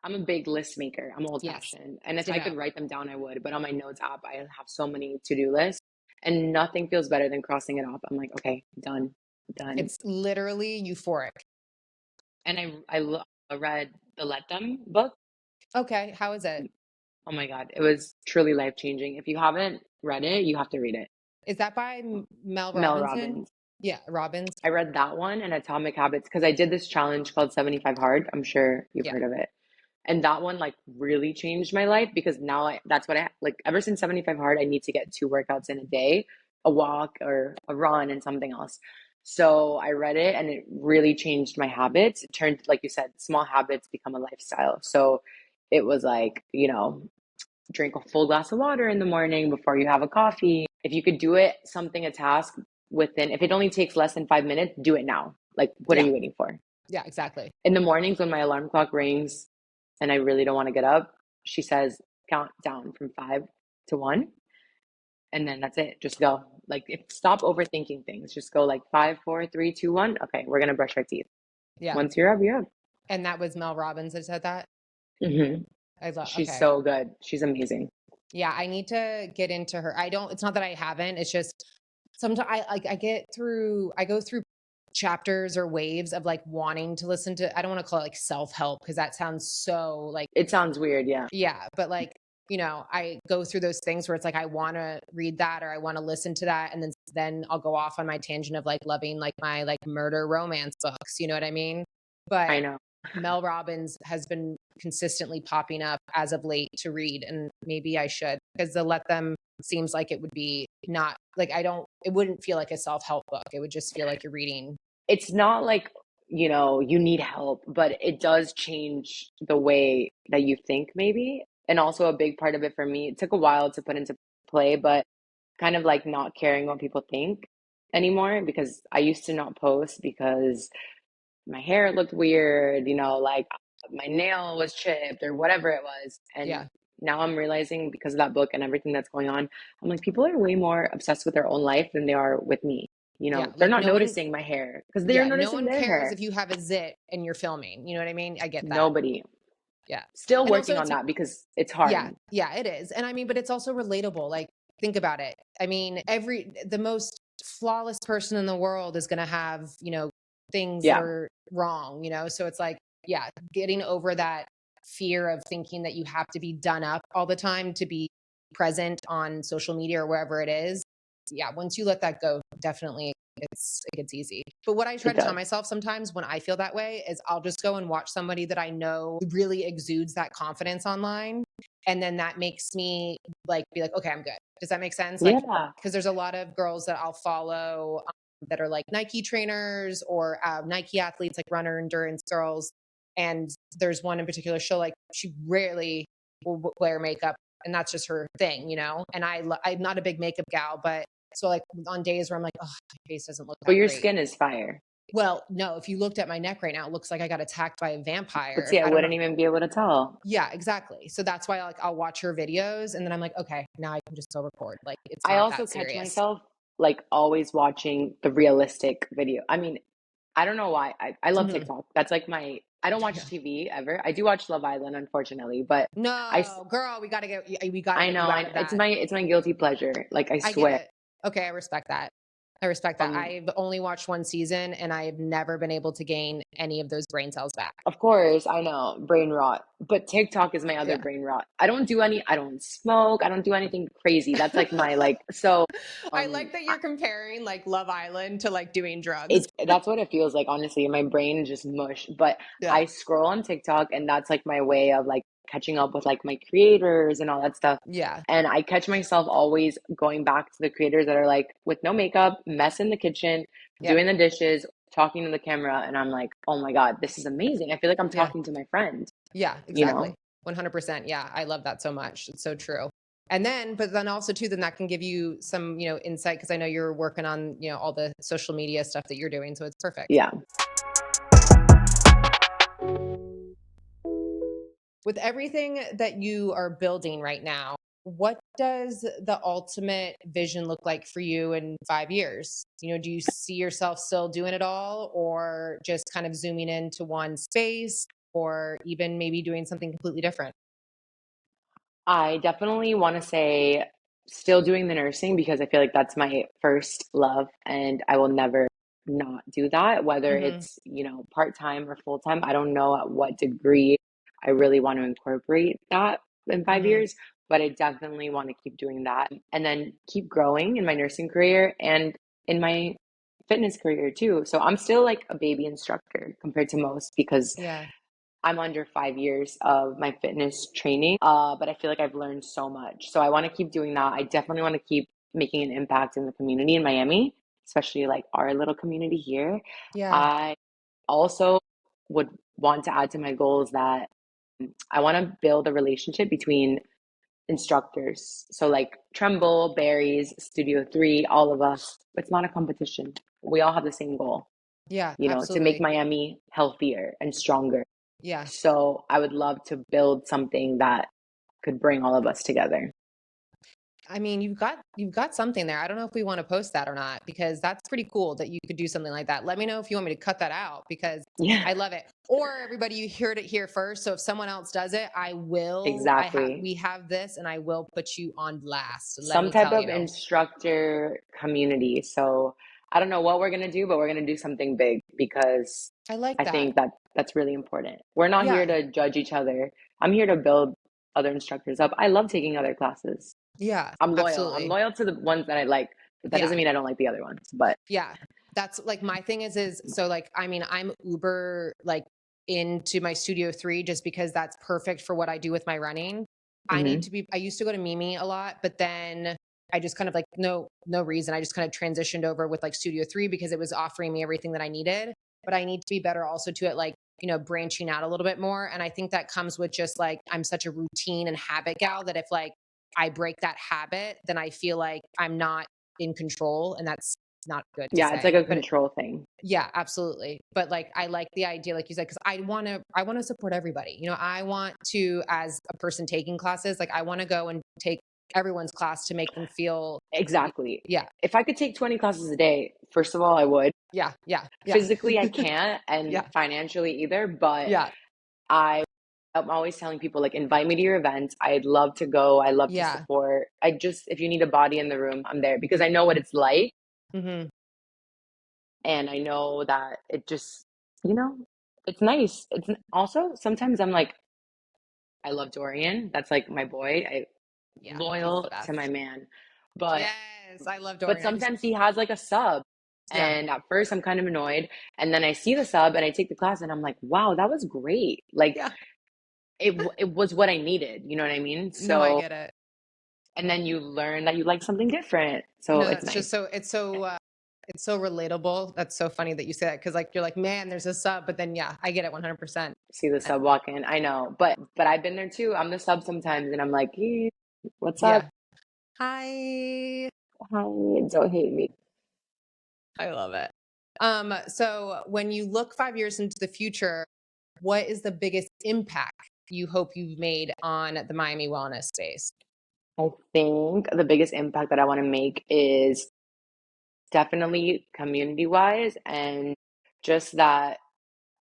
I'm a big list maker. I'm old yes, fashioned. And if I ditto. could write them down, I would. But on my notes app, I have so many to-do lists and nothing feels better than crossing it off. I'm like, okay, done, done. It's literally euphoric. And I read the Let Them book. Okay, how is it? Oh my God, it was truly life-changing. If you haven't read it, you have to read it. Is that by Mel Mel Robinson? Robbins. Yeah, Robbins. I read that one and Atomic Habits because I did this challenge called 75 Hard. I'm sure you've Yeah, heard of it. And that one like really changed my life because now that's what I like ever since 75 hard I need to get two workouts in a day, a walk or a run and something else. So I read it and it really changed my habits. It turned, like you said, small habits become a lifestyle. So it was like, drink a full glass of water in the morning before you have a coffee. If you could do it, something, a task within, if it only takes less than 5 minutes, do it now. Like, what are yeah, you waiting for? yeah, exactly. In the mornings when my alarm clock rings and I really don't want to get up, she says, count down from 5 to 1. And then that's it. Just go. Like, stop overthinking things. Just go like 5, 4, 3, 2, 1. Okay, we're going to brush our teeth. Yeah, Once you're up, you're up. and that was Mel Robbins that said that. Hmm. I love. She's Okay, so good. She's amazing. yeah, I need to get into her. I don't. It's not that I haven't. It's just sometimes I go through chapters or waves of like wanting to listen to, I don't want to call it like self-help because that sounds so like, It sounds weird. Yeah. yeah, but like I go through those things where it's like I want to read that or I want to listen to that, and then I'll go off on my tangent of like loving like my like murder romance books, you know what I mean? But I know. Mel Robbins has been consistently popping up as of late to read, and maybe I should, because the Let Them seems like it would be not like it wouldn't feel like a self-help book. It would just feel like you're reading. It's not like, you need help, but it does change the way that you think, maybe. And also, a big part of it for me, it took a while to put into play, but kind of like not caring what people think anymore, because I used to not post because my hair looked weird, like my nail was chipped or whatever it was. And Yeah. now I'm realizing, because of that book and everything that's going on, I'm like, people are way more obsessed with their own life than they are with me. Yeah. They're Like not no one noticing my hair because they're yeah, no noticing one their cares if hair. you have a zit and you're filming. You know what I mean? I get that. Nobody. Yeah. Still And also working on it's that because it's yeah, hard. yeah, it is. And I mean, but it's also relatable. Like, think about it. I mean, the most flawless person in the world is going to have, things that Yeah, are wrong, So it's like, yeah, getting over that fear of thinking that you have to be done up all the time to be present on social media or wherever it is. Yeah, once you let that go, definitely it gets easy. But what I try it to tell does. myself sometimes when I feel that way is I'll just go and watch somebody that I know really exudes that confidence online. And then that makes me like be like, okay, I'm good. Does that make sense? Like, Yeah. because there's a lot of girls that I'll follow that are like Nike trainers or Nike athletes, like runner endurance girls. And there's one in particular, she rarely will wear makeup, and that's just her thing, And I'm not a big makeup gal, but so like on days where I'm like, oh, my face doesn't look But that your great. skin is fire. Well, no, if you looked at my neck right now, it looks like I got attacked by a But vampire. see, I I don't know. wouldn't even be able to tell. Yeah, exactly. So that's why I'll watch her videos and then I'm like, okay, now I can just go record. Like it's I not also that catch serious. myself like always watching the realistic video. I mean, I don't know why. I love Hmm. TikTok. That's like I don't watch Yeah. TV ever. I do watch Love Island, unfortunately, but I, No, girl, we gotta I get know, you out of it's that. my guilty pleasure. Like, I I get swear. it. Okay, I respect that. I respect that. Um, I've only watched one season and I've never been able to gain any of those brain cells back. of course, I know, brain rot, but TikTok is my other Yeah. brain rot. I don't smoke, I don't do anything crazy. That's like my like, so, I like that I, you're comparing like Love Island to like doing drugs. that's what it feels like, honestly. My brain is just mush, but Yeah. I scroll on TikTok, and that's like my way of like catching up with like my creators and all that stuff. Yeah. And I catch myself always going back to the creators that are like with no makeup, mess in the kitchen, Yep. doing the dishes, talking to the camera. And I'm like, oh my God, this is amazing. I feel like I'm Yeah. talking to my friend, Yeah, you know? exactly. 100%. Yeah, I love that so much. It's so true. But then also too, then that can give you some, insight because I know you're working on, all the social media stuff that you're doing. So it's perfect. Yeah. With everything that you are building right now, what does the ultimate vision look like for you in 5 years? Do you see yourself still doing it all or just kind of zooming into one space or even maybe doing something completely different? I definitely want to say still doing the nursing because I feel like that's my first love and I will never not do that, whether Hmm. it's, part-time or full-time. I don't know at what degree I really want to incorporate that in five Hmm. years, but I definitely want to keep doing that and then keep growing in my nursing career and in my fitness career too. So I'm still like a baby instructor compared to most because Yeah. I'm under 5 years of my fitness training, but I feel like I've learned so much. So I want to keep doing that. I definitely want to keep making an impact in the community in Miami, especially like our little community here. Yeah. I also would want to add to my goals that I want to build a relationship between instructors. So like Tremble, Barry's, Studio 3, all of us. It's not a competition. We all have the same goal, Yeah, to make absolutely. Miami healthier and stronger. Yeah. So I would love to build something that could bring all of us together. I mean, you've got something there. I don't know if we want to post that or not because that's pretty cool that you could do something like that. Let me know if you want me to cut that out because Yeah, I love it. Or everybody, you heard it here first. So if someone else does it, exactly. we have this and I will put you on blast. Let Some me type tell of you. instructor community. So I don't know what we're gonna do, but we're gonna do something big because I like I that. think that that's really important. We're not here Yeah. to judge each other. I'm here to build other instructors up. I love taking other classes. Yeah, I'm loyal. I'm absolutely. loyal to the ones that I like, but that doesn't Yeah. mean I don't like the other ones. But Yeah. That's like my thing is so like I mean I'm uber like into my Studio 3 just because that's perfect for what I do with my running. mhm. I used to go to Mimi a lot, but then I just kind of like no reason. I just kind of transitioned over with like Studio 3 because it was offering me everything that I needed. But I need to be better also to it like, branching out a little bit more. And I think that comes with just like I'm such a routine and habit gal that if like I break that habit, then I feel like I'm not in control. And that's not good to Yeah, it's like say, a but control thing. yeah, absolutely. But like, I like the idea, like you said, because I want to support everybody. I want to, as a person taking classes, like I want to go and take everyone's class to make them feel, Exactly. yeah, If I could take 20 classes a day, first of all, I would. yeah, yeah, yeah, Physically, I can't, and yeah, financially either, but yeah, I I'm always telling people like invite me to your events. I'd love to go. I love to yeah, support. I just if you need a body in the room, I'm there because I know what it's like hmm and I know that it just, you know, it's nice. It's also sometimes I'm like I love Dorian. That's like my boy. I yeah. He's the loyal to my best. man. But Yes, I love but Dorian. sometimes he has like a sub Yeah, and at first I'm kind of annoyed and then I see the sub and I take the class and I'm like, "Wow, that was great." Like yeah. it was what I needed, you know what I mean? No, I So, get it. and then you learn that you like something different. So No, it's that's nice. just so it's so relatable. That's so funny that you say that because like you're like, man, there's a sub, but then yeah, I get it 100%. See the sub walk in. I know, but I've been there too. I'm the sub sometimes and I'm like, "Hey, what's up? Yeah. Hi. Hi, don't hate me." I love it. So when you look 5 years into the future, what is the biggest impact you hope you've made on the Miami wellness space? I think the biggest impact that I want to make is definitely community wise and just that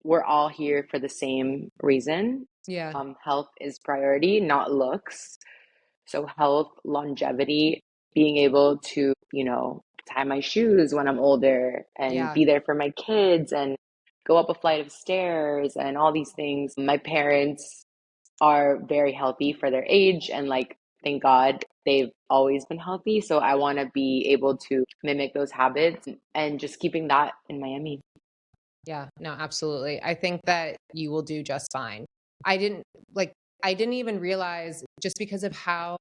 we're all here for the same reason. Yeah. Health is priority, not looks. So health, longevity, being able to, tie my shoes when I'm older and Yeah. be there for my kids and go up a flight of stairs and all these things. My parents are very healthy for their age and like thank God they've always been healthy. So I want to be able to mimic those habits and just keeping that in Miami. Yeah. No, absolutely. I think that you will do just fine. I didn't like I didn't even realize just because of how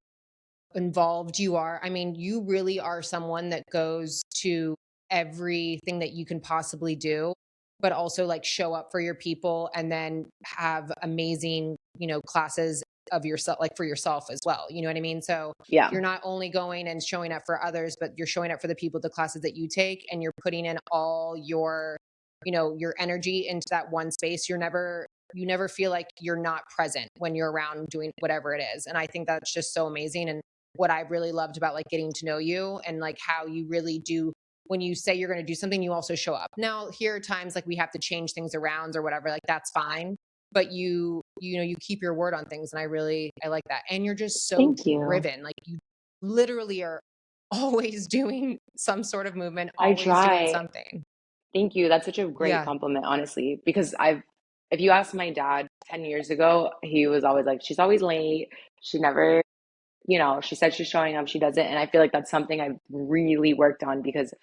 involved you are. I mean, you really are someone that goes to everything that you can possibly do, but also like show up for your people and then have amazing, classes of yourself, like for yourself as well. You know what I mean? So Yeah. you're not only going and showing up for others, but you're showing up for the people, the classes that you take, and you're putting in all your, your energy into that one space. You never feel like you're not present when you're around doing whatever it is. And I think that's just so amazing. And what I really loved about like getting to know you and like how you really do when you say you're going to do something, you also show up. Now, here are times like we have to change things around or whatever, like that's fine. But you keep your word on things. And I like that. And you're just so Thank you. driven. Like you literally are always doing some sort of movement, I always doing try. something. Thank you. That's such a great Yeah. compliment, honestly, because if you ask my dad 10 years ago, he was always like, she's always late. She never, she said she's showing up, she doesn't. And I feel like that's something I've really worked on because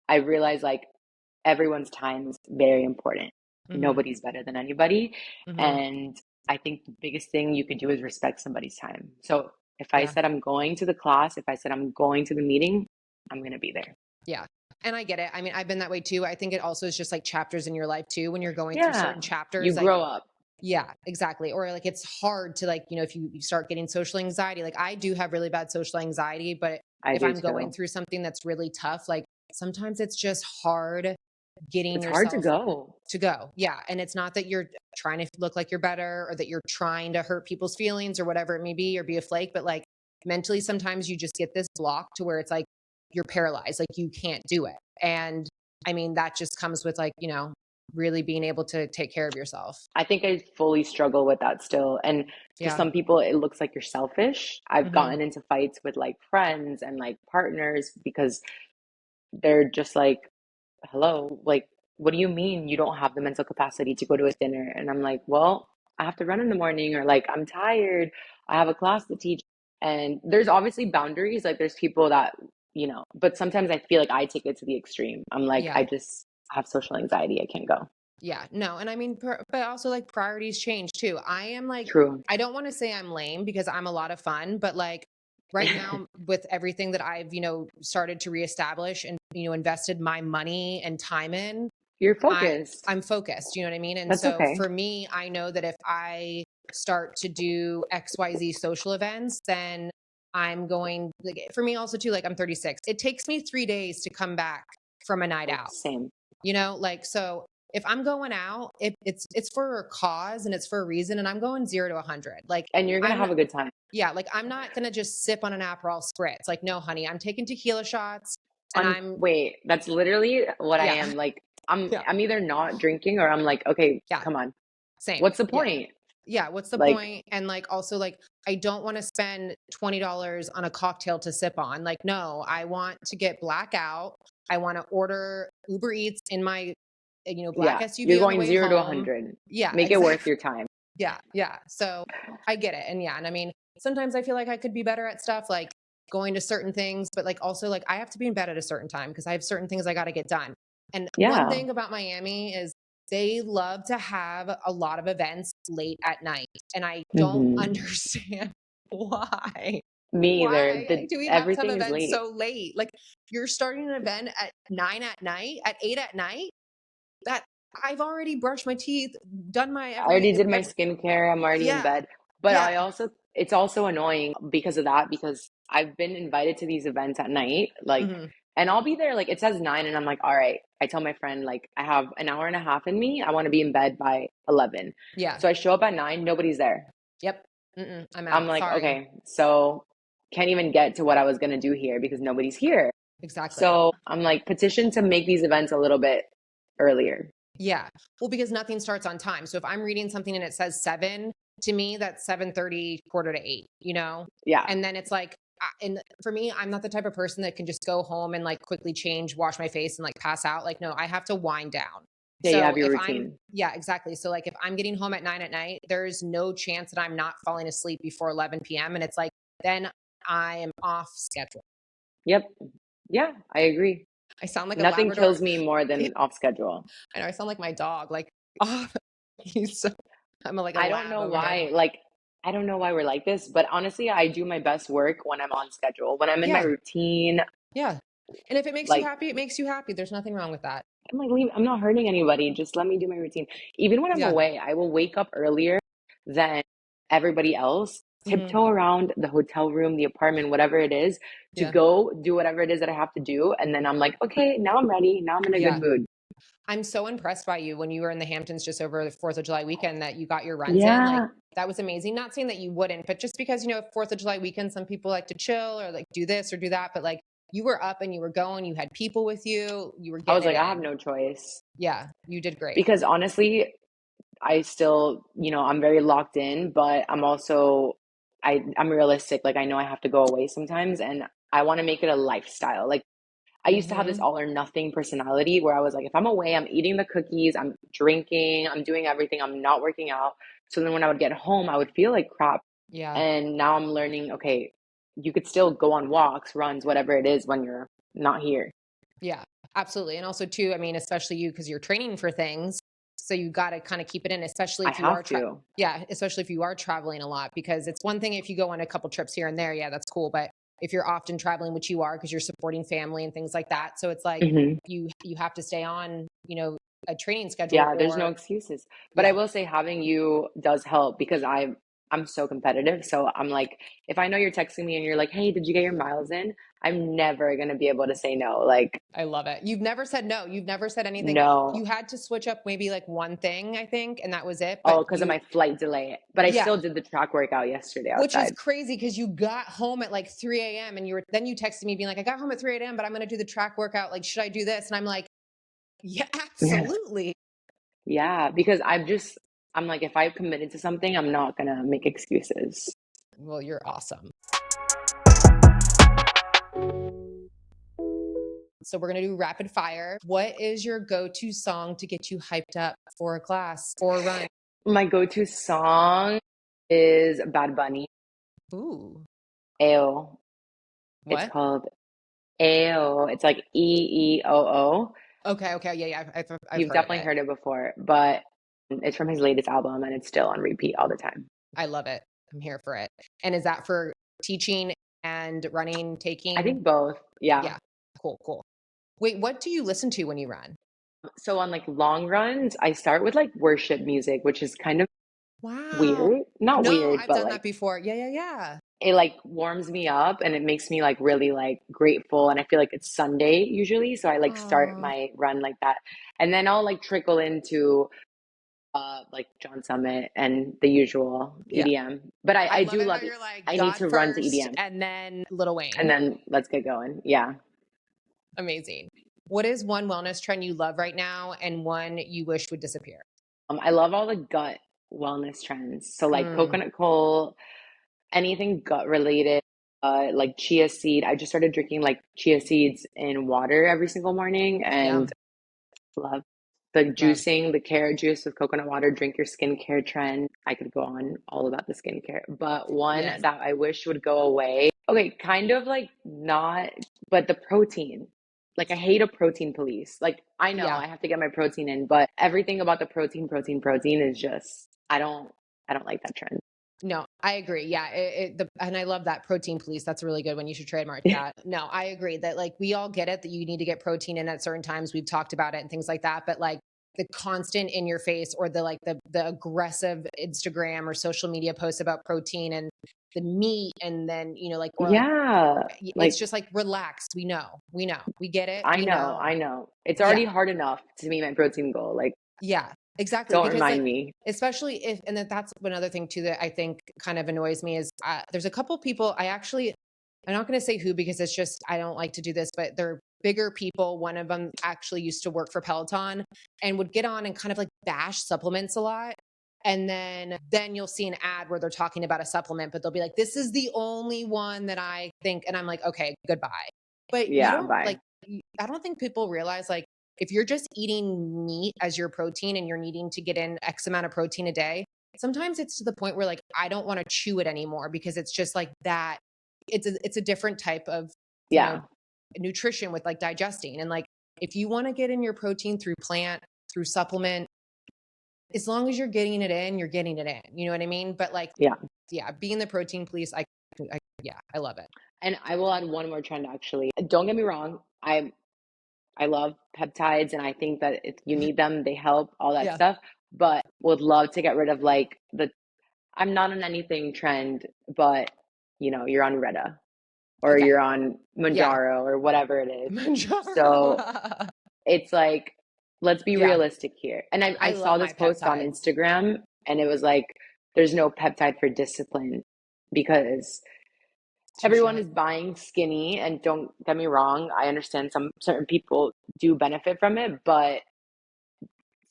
I realize like everyone's time is very important. hmm Nobody's better than anybody. hmm And I think the biggest thing you can do is respect somebody's time. So if I Yeah. said I'm going to the class, if I said I'm going to the meeting, I'm going to be there. Yeah. And I get it. I mean, I've been that way too. I think it also is just like chapters in your life too. When you're going through Yeah. certain You chapters, like grow up. yeah, exactly. Or like it's hard to like, if you start getting social anxiety, like I do have really bad social anxiety, but I if do I'm going too. through something that's really tough, like sometimes it's just hard getting It's hard to yourself go. to go. Yeah. And it's not that you're trying to look like you're better or that you're trying to hurt people's feelings or whatever it may be or be a flake, but like mentally, sometimes you just get this block to where it's like you're paralyzed, like you can't do it. And I mean, that just comes with like, really being able to take care of yourself. I think I fully struggle with that still. And to Yeah. some people, it looks like you're selfish. I've hmm gotten into fights with like friends and like partners because they're just like, hello, like, what do you mean you don't have the mental capacity to go to a dinner? And I'm like, well, I have to run in the morning, or like I'm tired, I have a class to teach. And there's obviously boundaries. Like there's people that, but sometimes I feel like I take it to the extreme. I'm like, Yeah. I just have social anxiety. I can't go. Yeah. No. And I mean, but also like priorities change too. True. I don't want to say I'm lame because I'm a lot of fun, but like right now with everything that I've, started to reestablish and, invested my money and time in, You're focused. I'm focused, you know what I mean? And That's so okay. for me, I know that if I start to do XYZ social events, then I'm going like for me also too, like I'm 36. It takes me 3 days to come back from a night out, Same. like so if I'm going out, it's for a cause and it's for a reason and I'm going 0 to 100. Like And you're gonna I'm have a good time. yeah, like I'm not gonna just sip on an Aperol spritz. Like, no, honey, I'm taking tequila shots and I'm Wait, that's literally what I yeah, am. Like I'm yeah, I'm either not drinking, or I'm like, okay, yeah, come on. same. What's the Yeah. point? Yeah, what's the Like, point? And like also like I don't want to spend $20 on a cocktail to sip on. Like no, I want to get blackout. I want to order Uber Eats in my black yeah, you're SUV on the going way 0 to home. 100. Yeah, Make it worth exactly. your time. Yeah, yeah. So I get it. And yeah, and I mean, sometimes I feel like I could be better at stuff like going to certain things, but like also like I have to be in bed at a certain time because I have certain things I got to get done. And one Yeah. thing about Miami is they love to have a lot of events late at night. And I don't Hmm. understand why. Me either. Why do we have to have Everything is events late. so late? Like you're starting an event at 9 at night, at 8 at night. That I've already brushed my teeth, done my I already did my every skincare. I'm already in yeah, bed. But yeah. it's also annoying because of that, because I've been invited to these events at night, like, Mhm. and I'll be there, like, it says 9, and I'm like, all right. I tell my friend, like, I have an hour and a half in me. I want to be in bed by 11. Yeah. So I show up at 9, nobody's there. Yep. Mm-mm, I'm I'm out. like, Sorry. okay, so can't even get to what I was going to do here because nobody's here. Exactly. So I'm like, petition to make these events a little bit earlier. Yeah. Well, because nothing starts on time. So if I'm reading something and it says 7, to me that's 7:30, quarter to 8. Yeah. And then it's like and for me, I'm not the type of person that can just go home and like quickly change, wash my face and like pass out. Like no, I have to wind down. Yeah, you So have your if I'm routine. yeah, exactly. So like if I'm getting home at 9 at night, there's no chance that I'm not falling asleep before 11 p.m. And it's like then I am off schedule. Yep. Yeah, I agree. I sound like a Nothing Labrador. kills me more than off schedule. I know I sound like my dog. Like, oh, he's so, I'm like a I don't lab know over here. why, like, I don't know why we're like this, but honestly, I do my best work when I'm on schedule. When I'm in my Yeah, routine, yeah. And if it makes you like, happy, it makes you happy. There's nothing wrong with that. I'm like, leave, I'm not hurting anybody. Just let me do my routine. Even when I'm Yeah. away, I will wake up earlier than everybody else, Hmm. tiptoe around the hotel room, the apartment, whatever it is, to Yeah. go do whatever it is that I have to do. And then I'm like, okay, now I'm ready. Now I'm in a good Yeah. mood. I'm so impressed by you when you were in the Hamptons just over the 4th of July weekend that you got your runs in. Like, Yeah. that was amazing. Not saying that you wouldn't, but just because, 4th of July weekend, some people like to chill or like do this or do that. But like, you were up and you were going, you had people with you, you were I was getting like, it I have in. no choice. Yeah. You did great. Because honestly, I still, I'm very locked in, but I'm also, I'm realistic. Like I know I have to go away sometimes, and I want to make it a lifestyle. Like I used to have this Hmm. all or nothing personality where I was like, if I'm away, I'm eating the cookies, I'm drinking, I'm doing everything, I'm not working out. So then when I would get home, I would feel like crap. Yeah. And now I'm learning, okay, you could still go on walks, runs, whatever it is when you're not here. Yeah, absolutely. And also too, I mean, especially you because you're training for things, so you got to kind of keep it in, especially I if you are have to. yeah, especially if you are traveling a lot because it's one thing if you go on a couple trips here and there, yeah, that's cool, but if you're often traveling, which you are because you're supporting family and things like that, so it's like Hmm. you have to stay on, a training schedule Yeah, there's no or excuses. But I yeah. will say having you does help because I'm so competitive. So I'm like, if I know you're texting me and you're like, "Hey, did you get your miles in?" I'm never gonna be able to say no. Like, I love it. You've never said no. You've never said anything. You no. had to switch up maybe like one thing, I think, and that was it. But Oh, because of my flight delay. But I yeah, still did the track workout yesterday which is outside. crazy because you got home at like 3 a.m. and you texted me being like, I got home at 3 a.m., but I'm going to do the track workout. Like, should I do this? And I'm like, yeah, absolutely. Yeah, because I'm like, if I've committed to something, I'm not gonna make excuses. Well, you're awesome. So we're going to do rapid fire. What is your go-to song to get you hyped up for a class or a run? My go-to song is Bad Bunny. Ooh. Ayo. It's What? called Ayo. It's like Eeoo. Okay, okay, yeah, yeah, I've You've heard of definitely it. heard it before, but it's from his latest album and it's still on repeat all the time. I love it. I'm here for it. And is that for teaching and running, I taking? think both. Yeah. Yeah. Cool, cool. Wait, what do you listen to when you run? So on like long runs, I start with like worship music, which is kind of Wow. weird. Not No, weird, I've but done like that before. Yeah, yeah, yeah. it like warms me up and it makes me like really like grateful and I feel like it's Sunday usually, so I like start Oh, my run like that. And then I'll like trickle into like John Summit and the usual yeah. EDM. But I I love do it how love you're like I need God to run to first EDM and then Little and Wayne. then let's get going. Yeah. Amazing. What is one wellness trend you love right now and one you wish would disappear? I love all the gut wellness trends. So like Mm, coconut coal, anything gut related, like chia seed. I just started drinking like chia seeds in water every single morning and yum. love the Love. juicing, the carrot juice with coconut water, drink your skincare trend. I could go on all about the skincare, but one Yes. that I wish would go away. Okay, kind of like not, but the protein. Like I hate a protein police. Like I know Yeah. I have to get my protein in, but everything about the protein is just I don't like that trend. No, I agree. Yeah, and I love that protein police. That's a really good one. You should trademark that. No, I agree that like we all get it that you need to get protein in at certain times. We've talked about it and things like that. But like the constant in your face or the aggressive Instagram or social media posts about protein and the meat and then like or like Yeah, it's like just like relax. We know, we get it. We know. I know. It's already Yeah, hard enough to meet my protein goal. Like, yeah, exactly. don't Because like, remind me. especially if, and that's another thing too that I think kind of annoys me is there's a couple people I'm not going to say who because it's just, I don't like to do this, but they're bigger people. One of them actually used to work for Peloton and would get on and kind of like bash supplements a lot. And then you'll see an ad where they're talking about a supplement, but they'll be like, this is the only one that I think. And I'm like, okay, goodbye. But you Yeah, don't like, bye. I don't think people realize like, if you're just eating meat as your protein and you're needing to get in X amount of protein a day, sometimes it's to the point where like I don't want to chew it anymore because it's just like that. It's a different type of you know Yeah, nutrition with like digesting and like if you want to get in your protein through plant through supplement, as long as you're getting it in, you're getting it in. You know what I mean? But like, yeah. yeah, being the protein police, yeah, I love it. And I will add one more trend actually. Don't get me wrong. I love peptides and I think that if you need them, they help, all that Yeah. stuff. But would love to get rid of like the I'm not on anything trend, but you're on Retta or Okay. you're on Yeah. Manjaro or whatever it is. Manjaro. So it's like, let's be Yeah. realistic here. And I I saw love this my post on peptides. Instagram and it was like, there's no peptide for discipline because Touche. everyone is buying skinny. And don't get me wrong, I understand some certain people do benefit from it, but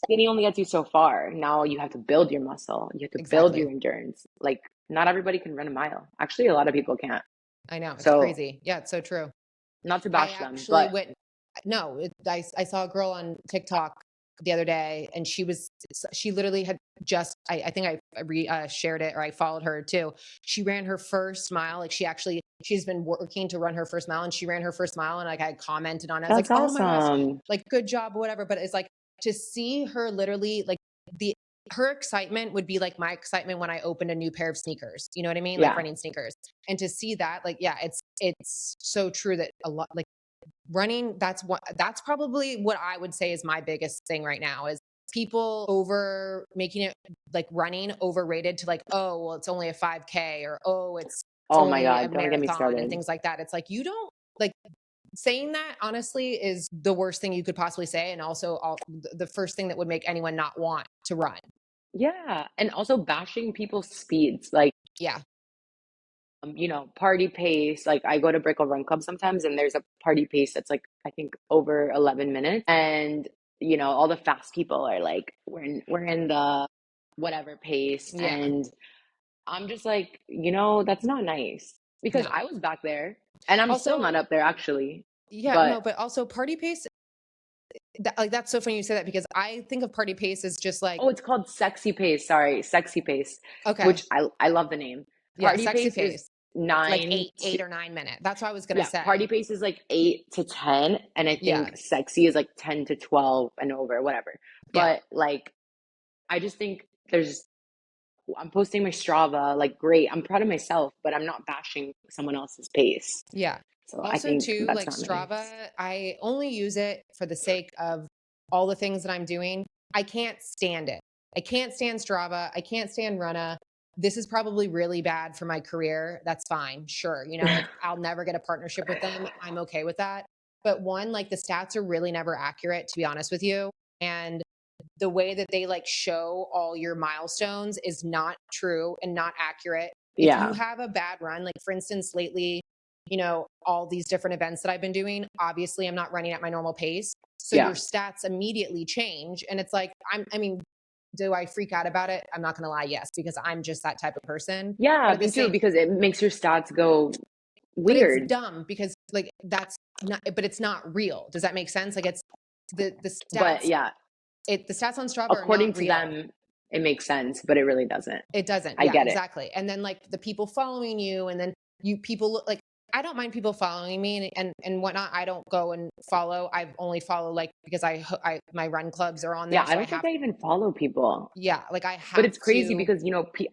skinny only gets you so far. Now you have to build your muscle, you have to build Exactly. your endurance. Like, not everybody can run a mile. Actually, a lot of people can't. I know. It's So, crazy. Yeah, it's so true. not to I bash them, actually but went no, I saw a girl on TikTok the other day and she literally had just I think shared it or I followed her too. She ran her first mile. Like she's been working to run her first mile and she ran her first mile and like I commented on it. I was like, that's "Oh my gosh, awesome. like good job whatever." But it's like to see her literally like the her excitement would be like my excitement when I opened a new pair of sneakers. You know what I mean? Like Yeah. running sneakers. And to see that like yeah, it's so true that a lot like running that's probably what I would say is my biggest thing right now is people over making it like running overrated to like oh well it's only a 5K or oh it's Oh my only a God, don't get me marathon and started. things like that. It's like you don't like saying that honestly is the worst thing you could possibly say and also the first thing that would make anyone not want to run. Yeah. And also bashing people's speeds. Like, Yeah. party pace. Like I go to Brickle Run Club sometimes and there's a party pace that's like I think over 11 minutes. And all the fast people are like we're in the whatever pace Yeah. and I'm just like, that's not nice because No. I was back there and I'm still Also, not up there actually. yeah, But no, but also party pace That's so funny you say that because I think of party pace as just like, Oh, it's called Sexy Pace. Sorry, Sexy Pace, okay, which I love the name. yeah, Party sexy Pace is pace, like nine to 8 or 9 minutes. That's what I was gonna yeah, say. Party Pace is like 8 to 10, and I Yeah, think Sexy is like 10 to 12 and over, whatever. yeah, But like, I just think there's I'm posting my Strava, like great. I'm proud of myself, but I'm not bashing someone else's pace. yeah. So I Also, think too, that's like not nice. Strava, I only use it for the sake of all the things that I'm doing. I can't stand it. I can't stand Strava. I can't stand Runna. This is probably really bad for my career. That's fine. Sure. If I'll never get a partnership with them, I'm okay with that. But one, like the stats are really never accurate, to be honest with you. And the way that they like show all your milestones is not true and not accurate. If you Yeah, have a bad run, like for instance, lately, all these different events that I've been doing, obviously I'm not running at my normal pace. So your yeah, stats immediately change. And it's like, I mean, do I freak out about it? I'm not going to lie. Yes, because I'm just that type of person. But yeah. at the Me too, same, because it makes your stats go but it's weird. dumb because like that's not, but it's not real. Does that make sense? Like it's the But stats, yeah, the stats on Strava are according not to real. them, it makes sense, but it really doesn't. It doesn't. I Yeah, get it. exactly. And then like the people following you, and then you people like I don't mind people following me and whatnot. I don't go and follow. I only follow like because I my run clubs are on Yeah, there, I so I don't think have I even follow people. yeah, like I But have it's crazy to. because,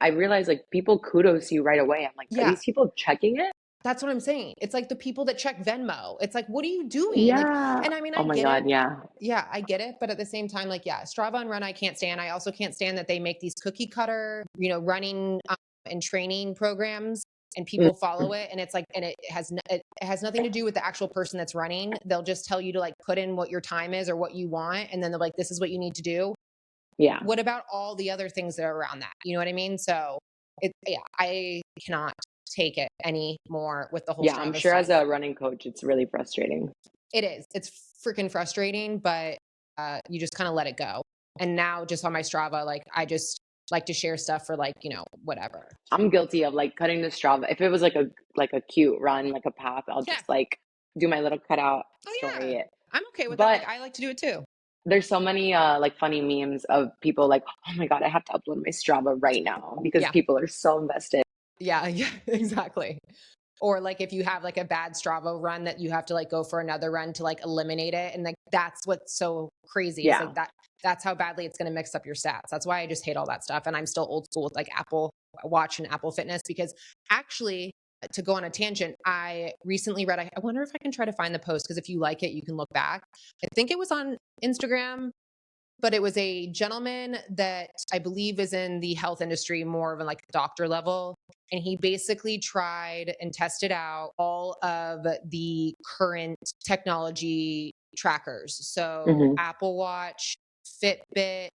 I realize like people kudos you right away. I'm like, are Yeah, these people checking it? that's what I'm saying. It's like the people that check Venmo. It's like, what are you doing? Like, Yeah. and I mean, Oh I my get it. God. Yeah. Yeah, I get it. But at the same time, like, yeah, Strava and Run, I can't stand. I also can't stand that they make these cookie cutter, running and training programs and people follow Mhm. it. And it's like, and it has nothing to do with the actual person that's running. They'll just tell you to like put in what your time is or what you want. And then they're like, this is what you need to do. Yeah. What about all the other things that are around that? You know what I mean? So yeah, I cannot take it anymore with the whole Yeah. I'm Strava sure as stuff. a running coach, it's really frustrating. It is. It's freaking frustrating, but you just kind of let it go. And now just on my Strava, like I just like to share stuff for like, whatever. I'm guilty of like cutting the Strava. If it was like a cute run, like a path, I'll Yeah. just like do my little cutout Oh story yeah. it. I'm okay with that. But Like I like to do it too. there's so many like funny memes of people like, oh my God, I have to upload my Strava right now because Yeah. people are so invested. Yeah. Yeah. Exactly. Or like if you have like a bad Strava run that you have to like go for another run to like eliminate it. And like that's what's so crazy is Yeah. like that's how badly it's going to mix up your stats. That's why I just hate all that stuff. And I'm still old school with like Apple Watch and Apple Fitness because actually to go on a tangent, I recently read, I wonder if I can try to find the post because if you like it, you can look back. I think it was on Instagram, but it was a gentleman that I believe is in the health industry, more of a like doctor level. And he basically tried and tested out all of the current technology trackers. So Hmm. Apple Watch, Fitbit,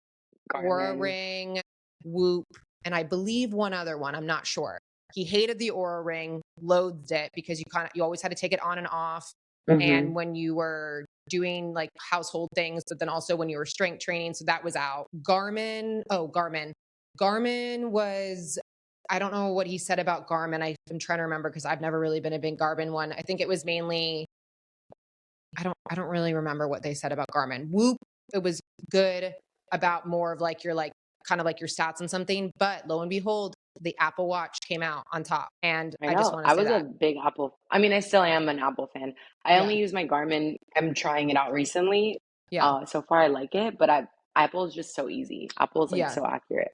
Aura Garmin. Ring, Whoop, and I believe one other one. I'm not sure. He hated the Aura Ring, loathed it because you always had to take it on and off. And Hmm. when you were doing like household things, but then also when you were strength training, so that was out. Garmin was I don't know what he said about Garmin. I'm trying to remember because I've never really been a big Garmin one. I think it was mainly I don't really remember what they said about Garmin. Whoop, it was good about more of like your like kind of like your stats and something, but lo and behold, the Apple Watch came out on top. And I I just know. want to I say was a that. big Apple. I mean, I still am an Apple fan. I Yeah. only use my Garmin. I'm trying it out recently. Yeah. So far I like it, but Apple is just so easy. Apple is like Yeah. so accurate.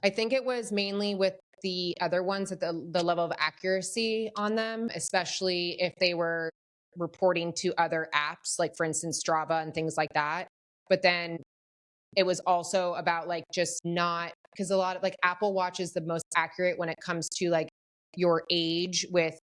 I think it was mainly with the other ones at the level of accuracy on them, especially if they were reporting to other apps, like for instance, Strava and things like that. But then it was also about like just not because a lot of like Apple Watch is the most accurate when it comes to like your age with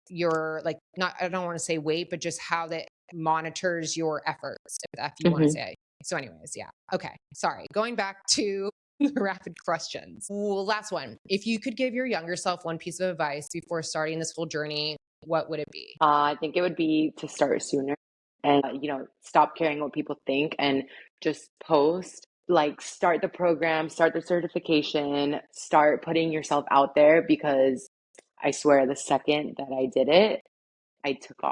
your like not I don't want to say weight, but just how that monitors your efforts, if you want to Hmm. say. So, anyways, yeah. Okay. Sorry. Going back to the rapid questions. Well, last one. If you could give your younger self one piece of advice before starting this whole journey, what would it be? I think it would be to start sooner and, stop caring what people think and just post. Like, start the program, start the certification, start putting yourself out there because I swear the second that I did it, I took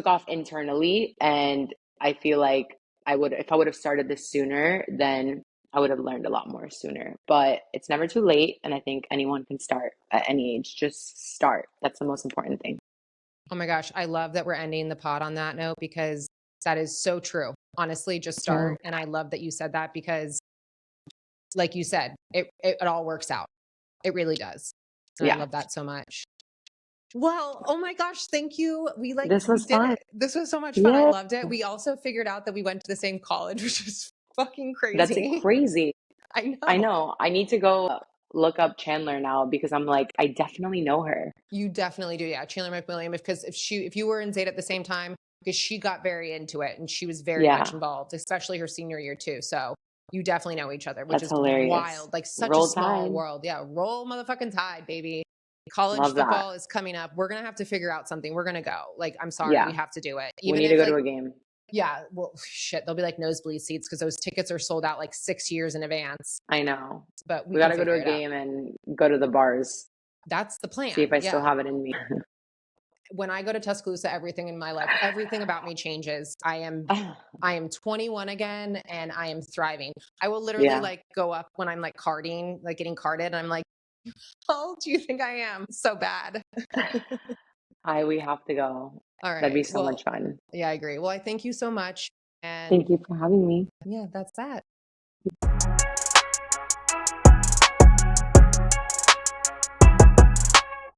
off internally. And I feel like if I would have started this sooner, then I would have learned a lot more sooner. But it's never too late. And I think anyone can start at any age. Just start. That's the most important thing. Oh my gosh, I love that we're ending the pod on that note because that is so true. Honestly, just Yeah. start. And I love that you said that because, like you said, it all works out. It really does. And I Yeah. love that so much. Well, oh my gosh, thank you. This We was did fun. it. This was so much fun. I Yeah. loved it. We also figured out that we went to the same college, which is fucking That's crazy. crazy. I I know. know. I need to go look up Chandler now because I'm like, I definitely know her. You definitely do. Yeah. Chandler McWilliam. Because if you were in Zeta at the same time, because she got very into it and she was very much Yeah. involved, especially her senior year too. So you definitely know each other, which That's is hilarious. wild. Like such a Roll small Tide. world. Yeah. Roll motherfucking tide, baby. College Love that. football is coming up. We're going to have to figure out something. We're going to go. Like, I'm sorry. We Yeah. have to do it. We Even need to if go like, to a game. yeah, well, shit, they'll be like nosebleed seats because those tickets are sold out like 6 years in advance. I know. But we We got can to go to figure a it out. game and go to the bars. That's the See if plan. I still Yeah. have it in me. When I go to Tuscaloosa, everything in my life, everything about me changes. I am 21 again and I am thriving. I will literally Yeah. like go up when I'm like carding, like getting carded, and I'm like, how old do you think I am? So bad. We have to go. All That'd be right. so Well, much fun. yeah, I agree. Well, I thank you so much. And Thank you for having me. yeah, that's that.